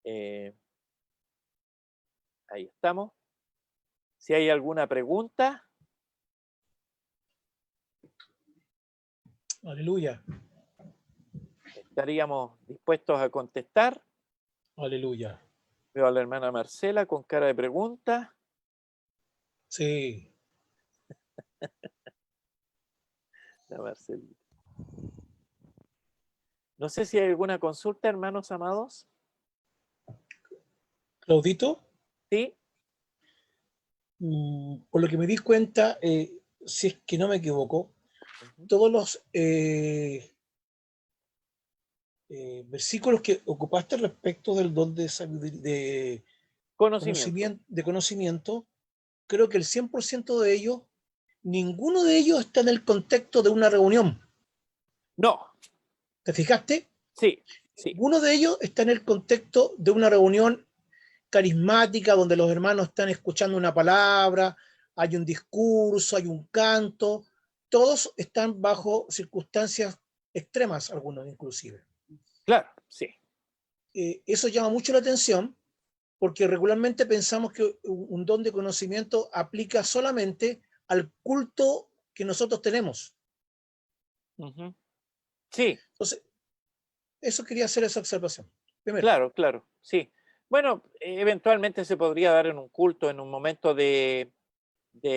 Ahí estamos. Si hay alguna pregunta. Aleluya. Estaríamos dispuestos a contestar. Aleluya. Veo a la hermana Marcela con cara de pregunta. Sí. La Marcelita. No sé si hay alguna consulta, hermanos amados. Claudito. Sí. Por lo que me di cuenta, si es que no me equivoco, todos los versículos que ocupaste respecto del don de conocimiento, creo que el 100% de ellos, ninguno de ellos está en el contexto de una reunión. No. ¿Te fijaste? Sí. Ninguno de ellos está en el contexto de una reunión carismática donde los hermanos están escuchando una palabra, hay un discurso, hay un canto. Todos están bajo circunstancias extremas, algunos inclusive. Claro, sí. Eso llama mucho la atención porque regularmente pensamos que un don de conocimiento aplica solamente al culto que nosotros tenemos. Sí. Entonces, eso quería hacer esa observación. primero. Claro, claro, sí. Bueno, eventualmente se podría dar en un culto, en un momento de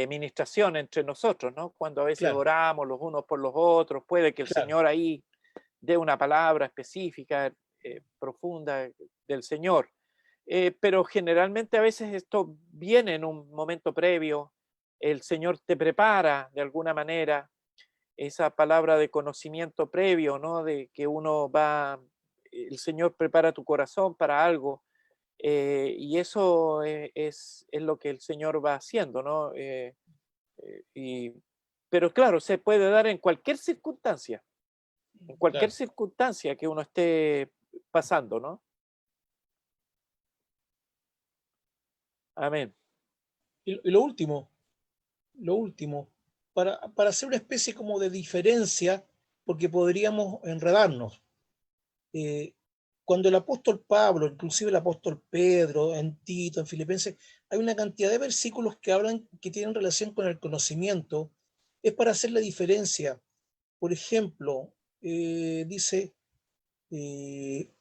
ministración entre nosotros, ¿no? Cuando a veces Claro, oramos los unos por los otros, puede que el claro, Señor ahí dé una palabra específica, profunda del Señor. Pero generalmente a veces esto viene en un momento previo, el Señor te prepara de alguna manera, esa palabra de conocimiento previo, ¿no? De que uno va, el Señor prepara tu corazón para algo, y eso es lo que el Señor va haciendo, ¿no? Y, pero claro, se puede dar en cualquier claro. circunstancia que uno esté pasando, ¿no? Amén. Y lo último, para hacer una especie como de diferencia, porque podríamos enredarnos. eh, Cuando el apóstol Pablo, inclusive el apóstol Pedro, en Tito, en Filipenses, hay una cantidad de versículos que hablan, que tienen relación con el conocimiento, es para hacer la diferencia. Por ejemplo, dice,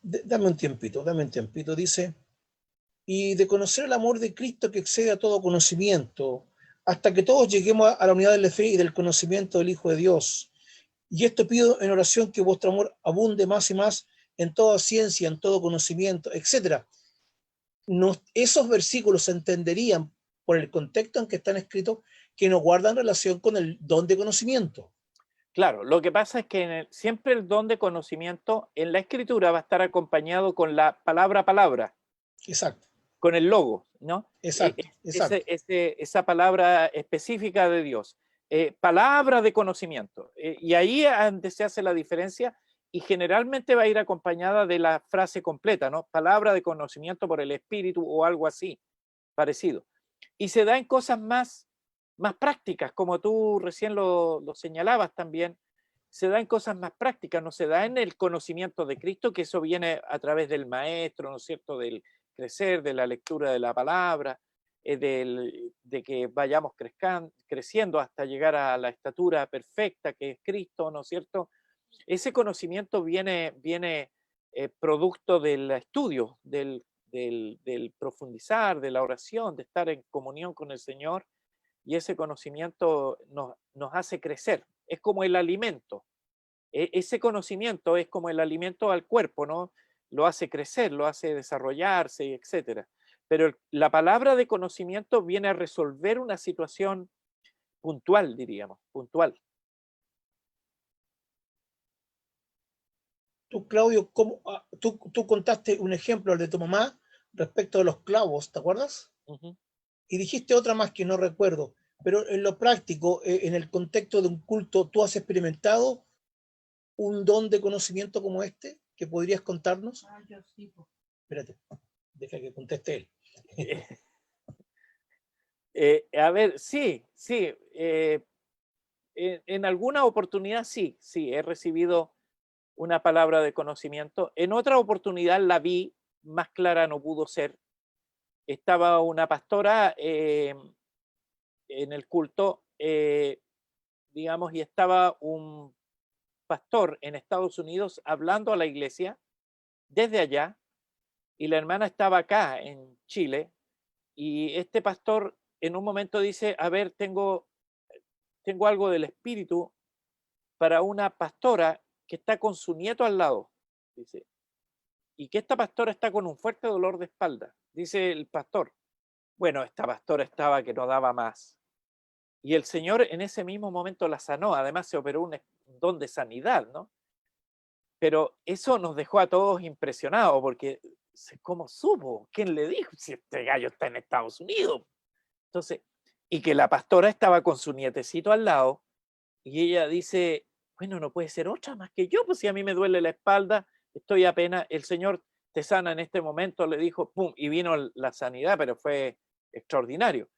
dame un tiempito, dice, y de conocer el amor de Cristo que excede a todo conocimiento, hasta que todos lleguemos a la unidad de la fe y del conocimiento del Hijo de Dios. Y esto pido en oración, que vuestro amor abunde más y más en toda ciencia, en todo conocimiento, etcétera. Esos versículos se entenderían por el contexto en que están escritos, que no guardan relación con el don de conocimiento. Claro, lo que pasa es que siempre el don de conocimiento en la escritura va a estar acompañado con la palabra, Exacto, con el logo, ¿no? exacto, exacto. Esa palabra específica de Dios. Palabra de conocimiento. Y ahí es donde se hace la diferencia, y generalmente va a ir acompañada de la frase completa, ¿no? Palabra de conocimiento por el Espíritu o algo así, parecido. Y se da en cosas más prácticas, como tú recién lo señalabas también, se da en cosas más prácticas, no se da en el conocimiento de Cristo, que eso viene a través del maestro, ¿no es cierto?, del crecer, de la lectura de la palabra, de que vayamos creciendo hasta llegar a la estatura perfecta que es Cristo, ¿no es cierto? Ese conocimiento viene producto del estudio, del profundizar, de la oración, de estar en comunión con el Señor, y ese conocimiento nos hace crecer. Es como el alimento. Ese conocimiento es como el alimento al cuerpo, ¿no? Lo hace crecer, lo hace desarrollarse, etcétera. Pero la palabra de conocimiento viene a resolver una situación puntual, diríamos, puntual. Tú, Claudio, tú contaste un ejemplo, el de tu mamá, respecto de los clavos, ¿te acuerdas? Ujú. Y dijiste otra más que no recuerdo, pero en lo práctico, en el contexto de un culto, ¿tú has experimentado un don de conocimiento como este que podrías contarnos? Yo sí, Espérate, deja que conteste él. A ver, sí, sí. En alguna oportunidad sí, he recibido una palabra de conocimiento. En otra oportunidad la vi, más clara no pudo ser. Estaba una pastora en el culto, digamos, y estaba un pastor en Estados Unidos hablando a la iglesia desde allá, y la hermana estaba acá en Chile, y este pastor en un momento dice, a ver, tengo algo del espíritu para una pastora que está con su nieto al lado, dice, y que esta pastora está con un fuerte dolor de espalda, dice el pastor. Bueno, esta pastora estaba que no daba más. Y el Señor en ese mismo momento la sanó, además se operó un don de sanidad, ¿no? Pero eso nos dejó a todos impresionados, porque ¿cómo supo? ¿Quién le dijo? Si este gallo está en Estados Unidos. Entonces, y que la pastora estaba con su nietecito al lado, y ella dice, bueno, no puede ser otra más que yo, pues si a mí me duele la espalda, estoy apenas, el Señor te sana en este momento, le dijo, pum, y vino la sanidad, pero fue extraordinario.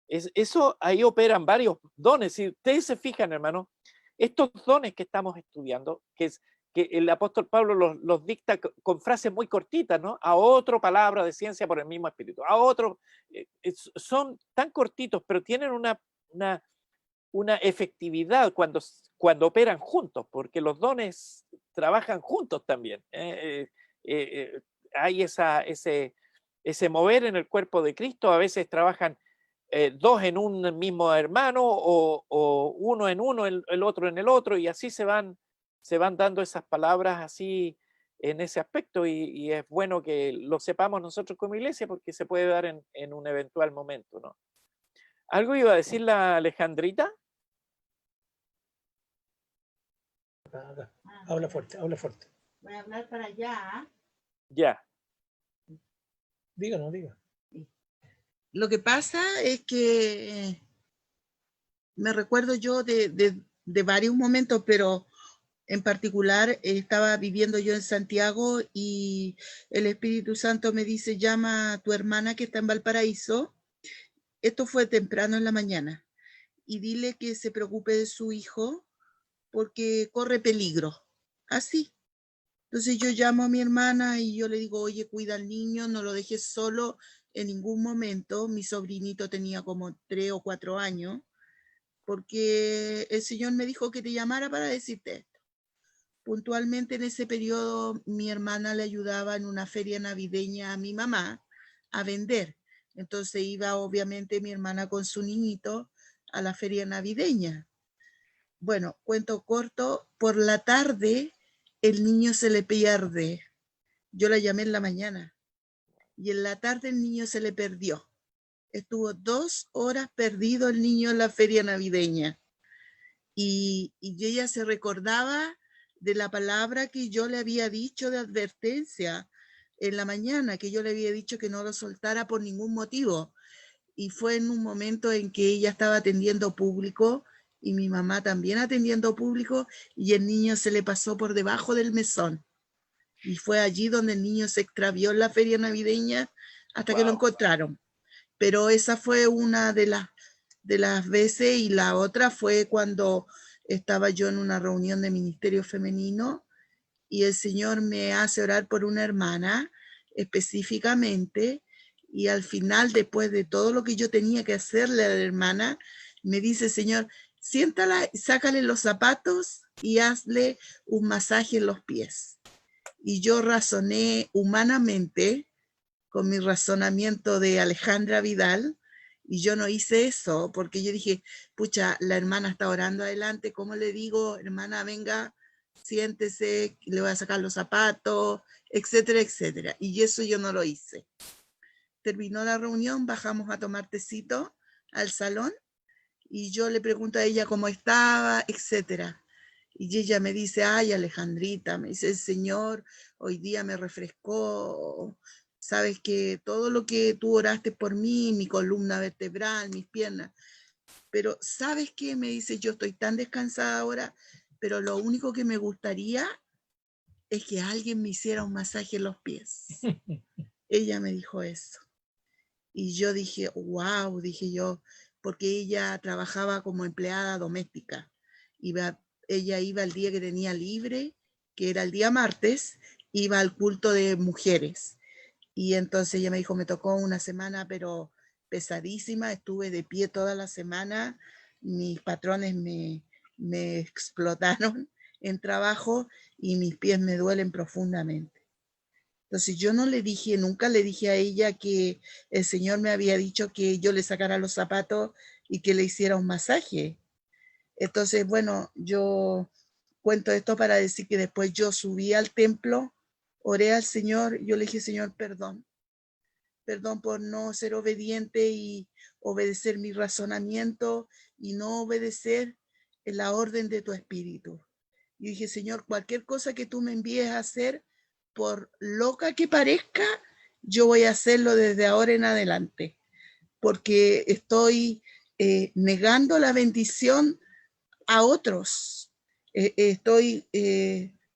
Eso, ahí operan varios dones. Si ustedes se fijan, hermano, estos dones que estamos estudiando, que el apóstol Pablo los dicta con frases muy cortitas, ¿no? A otro palabra de ciencia por el mismo espíritu, a otro, son tan cortitos, pero tienen una efectividad cuando operan juntos, porque los dones trabajan juntos también. hay ese mover en el cuerpo de Cristo. A veces trabajan dos en un mismo hermano o uno en uno, el otro en el otro, y así se van dando esas palabras así en ese aspecto, y es bueno que lo sepamos nosotros como iglesia porque se puede dar en un eventual momento, ¿no? ¿Algo iba a decir la Alejandrita? Habla fuerte, habla fuerte. Voy a hablar para allá. Ya. Díganos, diga. Lo que pasa es que me recuerdo yo de varios momentos, pero en particular estaba viviendo yo en Santiago y el Espíritu Santo me dice, llama a tu hermana que está en Valparaíso. Esto fue temprano en la mañana. Y dile que se preocupe de su hijo porque corre peligro. Así. Entonces yo llamo a mi hermana y yo le digo, oye, cuida al niño, no lo dejes solo en ningún momento. Mi sobrinito tenía como 3 o 4 años, porque el Señor me dijo que te llamara para decirte esto. Puntualmente en ese periodo mi hermana le ayudaba en una feria navideña a mi mamá a vender. Entonces iba obviamente mi hermana con su niñito a la feria navideña. Bueno, cuento corto, por la tarde el niño se le pierde. Yo la llamé en la mañana y en la tarde el niño se le perdió. Estuvo 2 horas perdido el niño en la feria navideña. Y ella se recordaba de la palabra que yo le había dicho de advertencia en la mañana, que yo le había dicho que no lo soltara por ningún motivo. Y fue en un momento en que ella estaba atendiendo público y mi mamá también atendiendo público y el niño se le pasó por debajo del mesón. Y fue allí donde el niño se extravió en la feria navideña hasta que lo encontraron. Pero esa fue una de las veces, y la otra fue cuando estaba yo en una reunión de ministerio femenino y el Señor me hace orar por una hermana específicamente, y al final, después de todo lo que yo tenía que hacerle a la hermana, me dice, Señor, siéntala, sácale los zapatos y hazle un masaje en los pies. Y yo razoné humanamente con mi razonamiento de Alejandra Vidal, y yo no hice eso, porque yo dije, pucha, la hermana está orando adelante, ¿cómo le digo, hermana, venga, siéntese, le voy a sacar los zapatos, etcétera, etcétera? Y eso yo no lo hice. Terminó la reunión, bajamos a tomar tecito al salón, y yo le pregunto a ella cómo estaba, etcétera. Y ella me dice, ay, Alejandrita, me dice, el Señor hoy día me refrescó. Sabes que todo lo que tú oraste por mí, mi columna vertebral, mis piernas, pero ¿sabes qué? Me dice, yo estoy tan descansada ahora, pero lo único que me gustaría es que alguien me hiciera un masaje en los pies. Ella me dijo eso. Y yo dije, wow, dije yo, porque ella trabajaba como empleada doméstica. Ella iba el día que tenía libre, que era el día martes, iba al culto de mujeres. Y entonces ella me dijo, me tocó una semana, pero pesadísima, estuve de pie toda la semana, mis patrones me explotaron en trabajo y mis pies me duelen profundamente. Entonces yo no le dije, nunca le dije a ella que el Señor me había dicho que yo le sacara los zapatos y que le hiciera un masaje. Entonces, bueno, yo cuento esto para decir que después yo subí al templo, oré al Señor, yo le dije, Señor, perdón por no ser obediente y obedecer mi razonamiento y no obedecer la orden de tu espíritu. Y dije, Señor, cualquier cosa que tú me envíes a hacer, por loca que parezca, yo voy a hacerlo desde ahora en adelante, porque estoy negando la bendición a otros. Estoy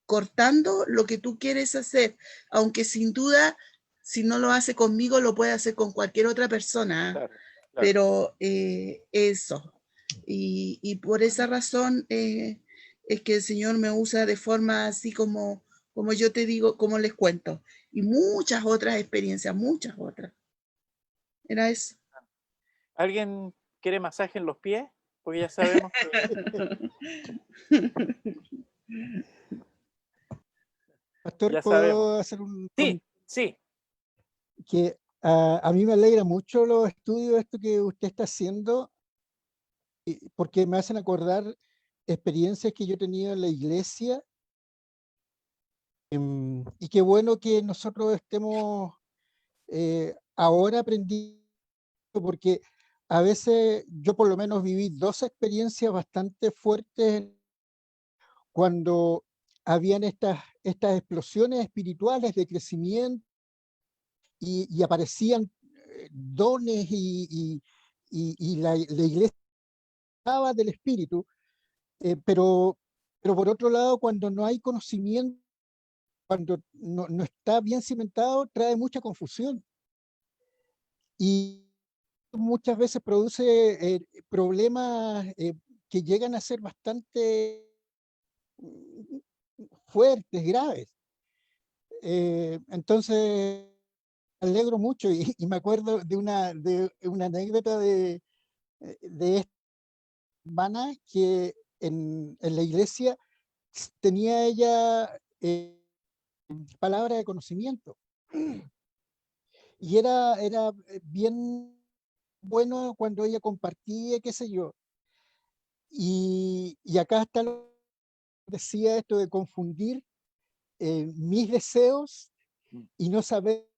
cortando lo que tú quieres hacer, aunque sin duda, si no lo hace conmigo, lo puede hacer con cualquier otra persona. Claro, claro. Pero eso. Y por esa razón es que el Señor me usa de forma así como yo te digo, como les cuento. Y muchas otras experiencias, muchas otras. Era eso. ¿Alguien quiere masaje en los pies? Porque ya sabemos Pastor, ya ¿puedo sabemos. hacer un Sí, Sí, que a mí me alegra mucho los estudios esto que usted está haciendo, porque me hacen acordar experiencias que yo he tenido en la iglesia, y qué bueno que nosotros estemos ahora aprendiendo, porque a veces yo por lo menos viví dos experiencias bastante fuertes cuando habían estas explosiones espirituales de crecimiento y aparecían dones y la iglesia hablaba del espíritu, pero por otro lado, cuando no hay conocimiento, cuando no está bien cimentado, trae mucha confusión y muchas veces produce problemas que llegan a ser bastante fuertes, graves. Entonces, me alegro mucho y me acuerdo de una anécdota de esta hermana que en la iglesia tenía ella palabra de conocimiento y era bien bueno cuando ella compartía, qué sé yo. Y acá está lo que decía esto de confundir mis deseos y no saber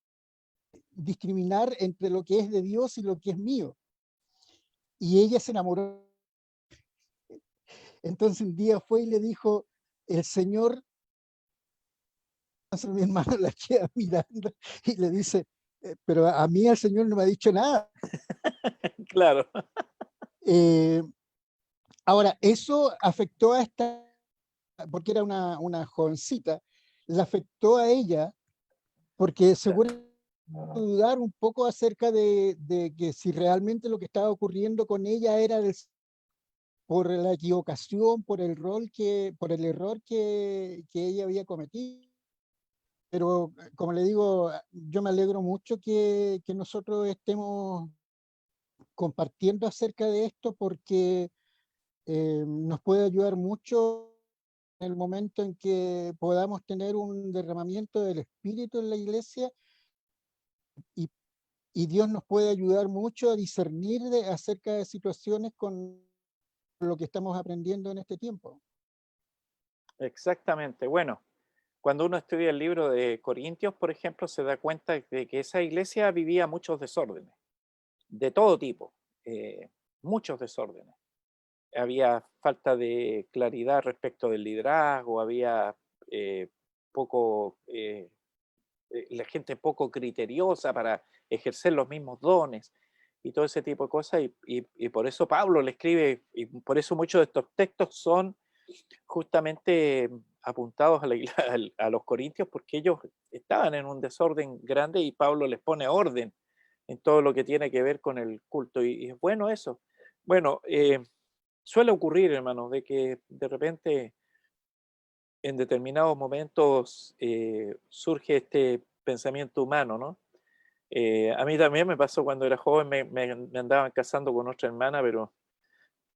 discriminar entre lo que es de Dios y lo que es mío. Y ella se enamoró. Entonces un día fue y le dijo, el Señor, entonces mi hermano la queda mirando y le dice, pero a mí el Señor no me ha dicho nada. claro. Ahora, eso afectó a esta, porque era una jovencita, la afectó a ella porque seguro dudar un poco acerca de que si realmente lo que estaba ocurriendo con ella era por la equivocación, por el error que ella había cometido. Pero como le digo, yo me alegro mucho que nosotros estemos compartiendo acerca de esto porque nos puede ayudar mucho en el momento en que podamos tener un derramamiento del Espíritu en la iglesia y, y Dios nos puede ayudar mucho a discernir acerca de situaciones con lo que estamos aprendiendo en este tiempo. Exactamente. Bueno, cuando uno estudia el libro de Corintios, por ejemplo, se da cuenta de que esa iglesia vivía muchos desórdenes, de todo tipo, muchos desórdenes. Había falta de claridad respecto del liderazgo, había poco, la gente poco criteriosa para ejercer los mismos dones y todo ese tipo de cosas. Y por eso Pablo le escribe, y por eso muchos de estos textos son justamente apuntados a los corintios, porque ellos estaban en un desorden grande y Pablo les pone orden en todo lo que tiene que ver con el culto. Y es bueno eso. Bueno, suele ocurrir, hermanos, de que de repente en determinados momentos surge este pensamiento humano, ¿no? A mí también me pasó cuando era joven, me andaban casando con otra hermana, pero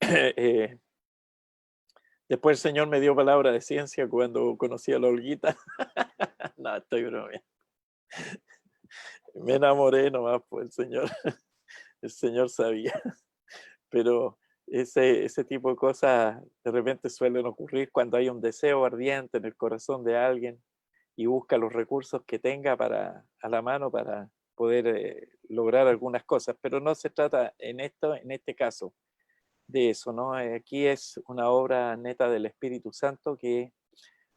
eh, después el Señor me dio palabra de ciencia cuando conocí a la Olguita. No, estoy bromeando. Me enamoré nomás, pues el Señor sabía. Pero ese tipo de cosas de repente suelen ocurrir cuando hay un deseo ardiente en el corazón de alguien y busca los recursos que tenga a la mano para poder lograr algunas cosas. Pero no se trata en este caso de eso, ¿no? Aquí es una obra neta del Espíritu Santo que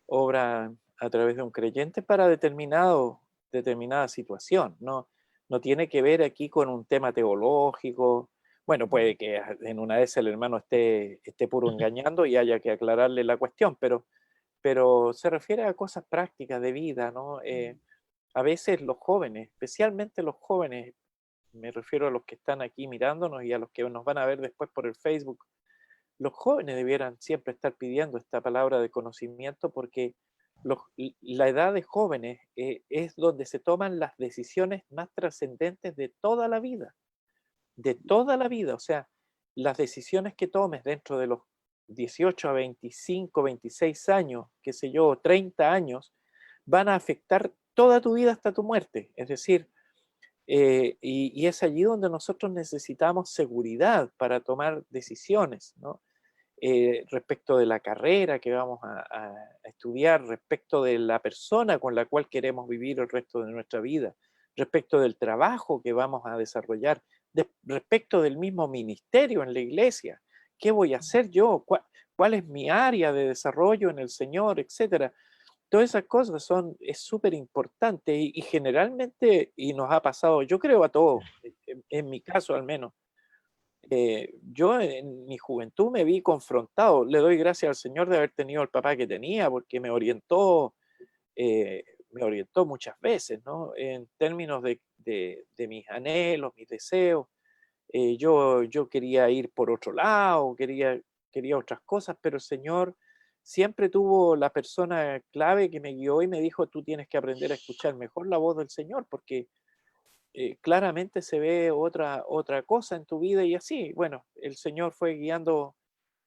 obra a través de un creyente para determinada situación, ¿no? No tiene que ver aquí con un tema teológico. Bueno, puede que en una vez el hermano esté puro engañando y haya que aclararle la cuestión, pero se refiere a cosas prácticas de vida, ¿no? A veces los jóvenes, especialmente los jóvenes, me refiero a los que están aquí mirándonos y a los que nos van a ver después por el Facebook, los jóvenes debieran siempre estar pidiendo esta palabra de conocimiento porque la edad de jóvenes es donde se toman las decisiones más trascendentes de toda la vida. O sea, las decisiones que tomes dentro de los 18 a 25, 26 años, qué sé yo, 30 años, van a afectar toda tu vida hasta tu muerte. Es decir, y es allí donde nosotros necesitamos seguridad para tomar decisiones, ¿no? Respecto de la carrera que vamos a estudiar, respecto de la persona con la cual queremos vivir el resto de nuestra vida, respecto del trabajo que vamos a desarrollar, respecto del mismo ministerio en la iglesia. ¿Qué voy a hacer yo? ¿Cuál es mi área de desarrollo en el Señor? Etcétera. Todas esas cosas es súper importante y generalmente, y nos ha pasado, yo creo a todos, en mi caso al menos, yo en mi juventud me vi confrontado. Le doy gracias al Señor de haber tenido el papá que tenía, porque me orientó muchas veces, ¿no? En términos de mis anhelos, mis deseos. Yo quería ir por otro lado, quería otras cosas, pero el Señor siempre tuvo la persona clave que me guió y me dijo, tú tienes que aprender a escuchar mejor la voz del Señor, porque claramente se ve otra cosa en tu vida y así. Bueno, el Señor fue guiando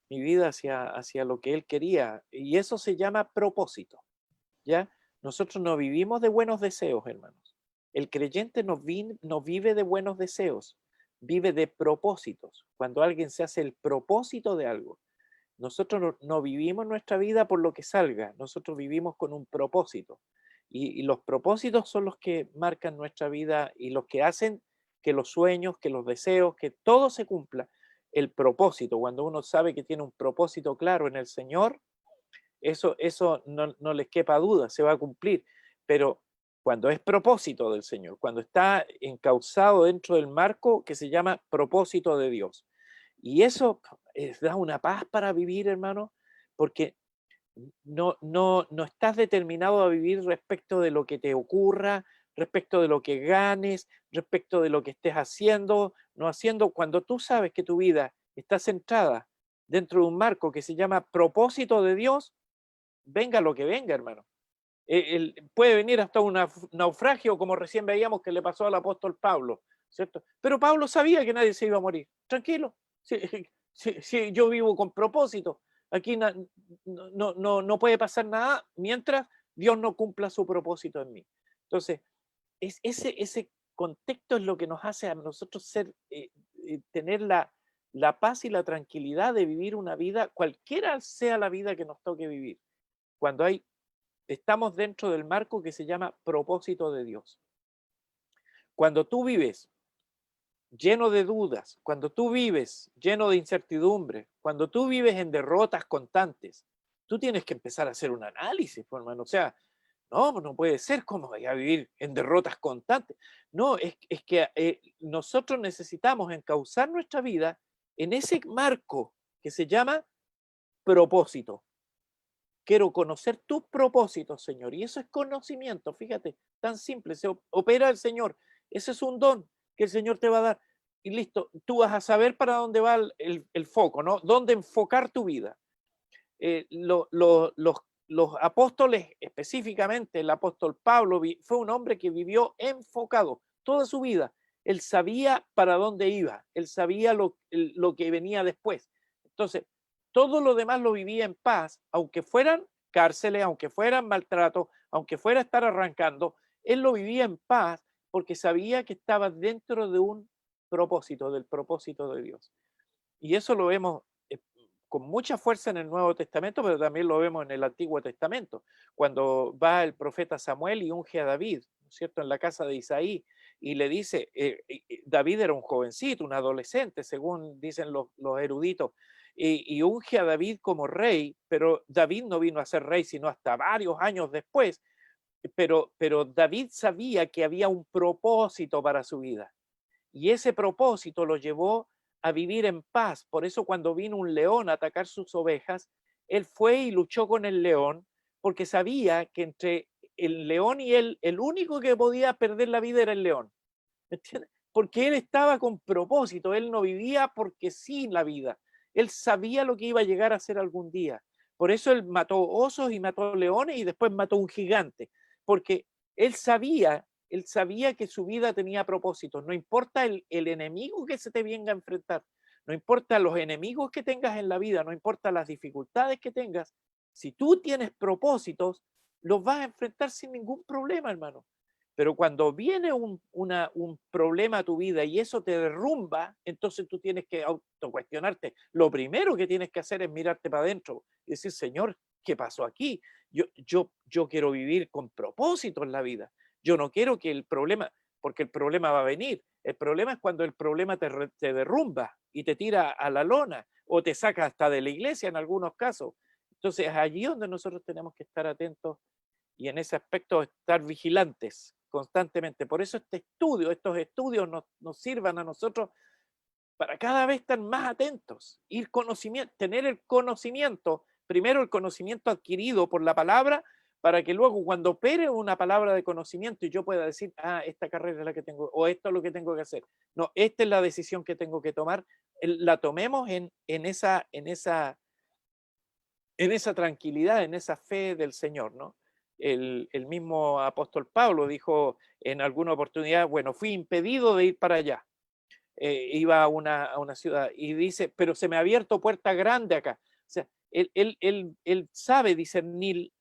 mi vida hacia lo que Él quería y eso se llama propósito, ¿ya? Nosotros no vivimos de buenos deseos, hermanos. El creyente no vive de buenos deseos, vive de propósitos. Cuando alguien se hace el propósito de algo, nosotros no vivimos nuestra vida por lo que salga, nosotros vivimos con un propósito. Y los propósitos son los que marcan nuestra vida y los que hacen que los sueños, que los deseos, que todo se cumpla. El propósito, cuando uno sabe que tiene un propósito claro en el Señor, eso no les quepa duda, se va a cumplir. Pero cuando es propósito del Señor, cuando está encauzado dentro del marco que se llama propósito de Dios. Y eso da una paz para vivir, hermano, porque no estás determinado a vivir respecto de lo que te ocurra, respecto de lo que ganes, respecto de lo que estés haciendo, no haciendo. Cuando tú sabes que tu vida está centrada dentro de un marco que se llama propósito de Dios, venga lo que venga, hermano. Puede venir hasta un naufragio, como recién veíamos que le pasó al apóstol Pablo, ¿cierto? Pero Pablo sabía que nadie se iba a morir. Tranquilo, si yo vivo con propósito. Aquí no puede pasar nada mientras Dios no cumpla su propósito en mí. Entonces, ese contexto es lo que nos hace a nosotros tener la paz y la tranquilidad de vivir una vida, cualquiera sea la vida que nos toque vivir, cuando estamos dentro del marco que se llama propósito de Dios. Cuando tú vives lleno de dudas, cuando tú vives lleno de incertidumbre, cuando tú vives en derrotas constantes, tú tienes que empezar a hacer un análisis, pues, hermano. O sea, no puede ser. ¿Cómo voy a vivir en derrotas constantes? No, es que nosotros necesitamos encauzar nuestra vida en ese marco que se llama propósito. Quiero conocer tus propósitos, Señor. Y eso es conocimiento, fíjate, tan simple. Se opera el Señor. Ese es un don que el Señor te va a dar. Y listo, tú vas a saber para dónde va el foco, ¿no? Dónde enfocar tu vida. Los apóstoles, específicamente el apóstol Pablo, fue un hombre que vivió enfocado toda su vida. Él sabía para dónde iba. Él sabía lo que venía después. Entonces, todo lo demás lo vivía en paz, aunque fueran cárceles, aunque fueran maltratos, aunque fuera estar arrancando, él lo vivía en paz porque sabía que estaba dentro de un propósito, del propósito de Dios. Y eso lo vemos con mucha fuerza en el Nuevo Testamento, pero también lo vemos en el Antiguo Testamento, cuando va el profeta Samuel y unge a David, ¿no es cierto?, en la casa de Isaí, y le dice, David era un jovencito, un adolescente, según dicen los eruditos, y unge a David como rey, pero David no vino a ser rey sino hasta varios años después, pero David sabía que había un propósito para su vida, y ese propósito lo llevó a vivir en paz. Por eso cuando vino un león a atacar sus ovejas, él fue y luchó con el león, porque sabía que entre el león y él, el único que podía perder la vida era el león. ¿Entiendes? Porque él estaba con propósito, él no vivía porque sí la vida. Él sabía lo que iba a llegar a ser algún día. Por eso él mató osos y mató leones y después mató un gigante, porque él sabía que su vida tenía propósitos. No importa el enemigo que se te venga a enfrentar, no importa los enemigos que tengas en la vida, no importa las dificultades que tengas, si tú tienes propósitos, los vas a enfrentar sin ningún problema, hermano. Pero cuando viene un problema a tu vida y eso te derrumba, entonces tú tienes que autocuestionarte. Lo primero que tienes que hacer es mirarte para adentro y decir, Señor, ¿qué pasó aquí? Yo quiero vivir con propósito en la vida. Yo no quiero que el problema, porque el problema va a venir. El problema es cuando el problema te derrumba y te tira a la lona o te saca hasta de la iglesia en algunos casos. Entonces es allí donde nosotros tenemos que estar atentos y en ese aspecto estar vigilantes constantemente. Por eso estos estudios nos sirvan a nosotros para cada vez estar más atentos, tener el conocimiento, primero el conocimiento adquirido por la palabra, para que luego cuando opere una palabra de conocimiento y yo pueda decir, esta carrera es la que tengo, o esto es lo que tengo que hacer. No, esta es la decisión que tengo que tomar, la tomemos en esa tranquilidad, en esa fe del Señor, ¿no? El mismo apóstol Pablo dijo en alguna oportunidad, bueno, fui impedido de ir para allá. Iba a una ciudad y dice, pero se me ha abierto puerta grande acá. O sea, él sabe discernir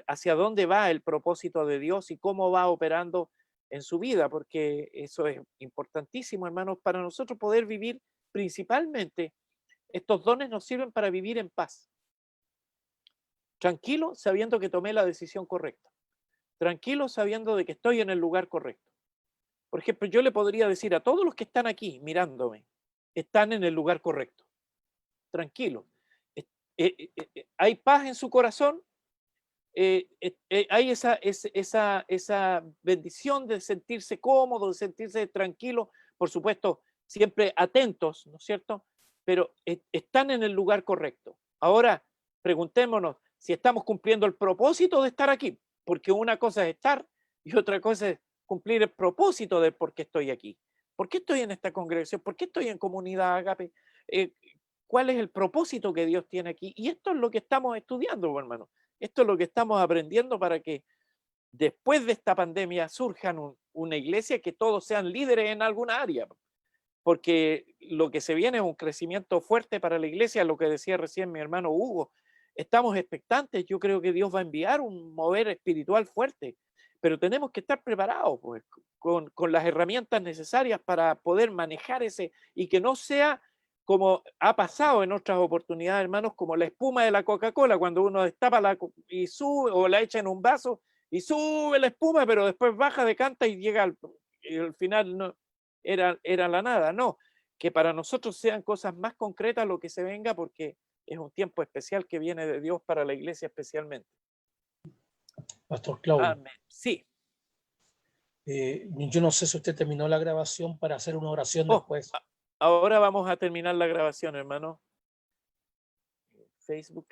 hacia dónde va el propósito de Dios y cómo va operando en su vida, porque eso es importantísimo, hermanos, para nosotros poder vivir principalmente. Estos dones nos sirven para vivir en paz. Tranquilo sabiendo que tomé la decisión correcta. Tranquilo sabiendo de que estoy en el lugar correcto. Por ejemplo, yo le podría decir a todos los que están aquí mirándome, están en el lugar correcto. Tranquilo. Hay paz en su corazón. Hay esa bendición de sentirse cómodo, de sentirse tranquilo. Por supuesto, siempre atentos, ¿no es cierto? Pero están en el lugar correcto. Ahora, preguntémonos si estamos cumpliendo el propósito de estar aquí, porque una cosa es estar y otra cosa es cumplir el propósito de por qué estoy aquí. ¿Por qué estoy en esta congregación? ¿Por qué estoy en Comunidad Agape? ¿Cuál es el propósito que Dios tiene aquí? Y esto es lo que estamos estudiando, hermano. Esto es lo que estamos aprendiendo para que después de esta pandemia surjan una iglesia que todos sean líderes en alguna área. Porque lo que se viene es un crecimiento fuerte para la iglesia, lo que decía recién mi hermano Hugo. Estamos expectantes, yo creo que Dios va a enviar un mover espiritual fuerte, pero tenemos que estar preparados pues, con las herramientas necesarias para poder manejar ese y que no sea como ha pasado en otras oportunidades, hermanos, como la espuma de la Coca-Cola, cuando uno destapa y sube o la echa en un vaso y sube la espuma, pero después baja, decanta y llega al final no, era la nada. No, que para nosotros sean cosas más concretas lo que se venga, porque es un tiempo especial que viene de Dios para la iglesia especialmente. Pastor Claudio. Amén. Sí. Yo no sé si usted terminó la grabación para hacer una oración después. Ahora vamos a terminar la grabación, hermano. Facebook.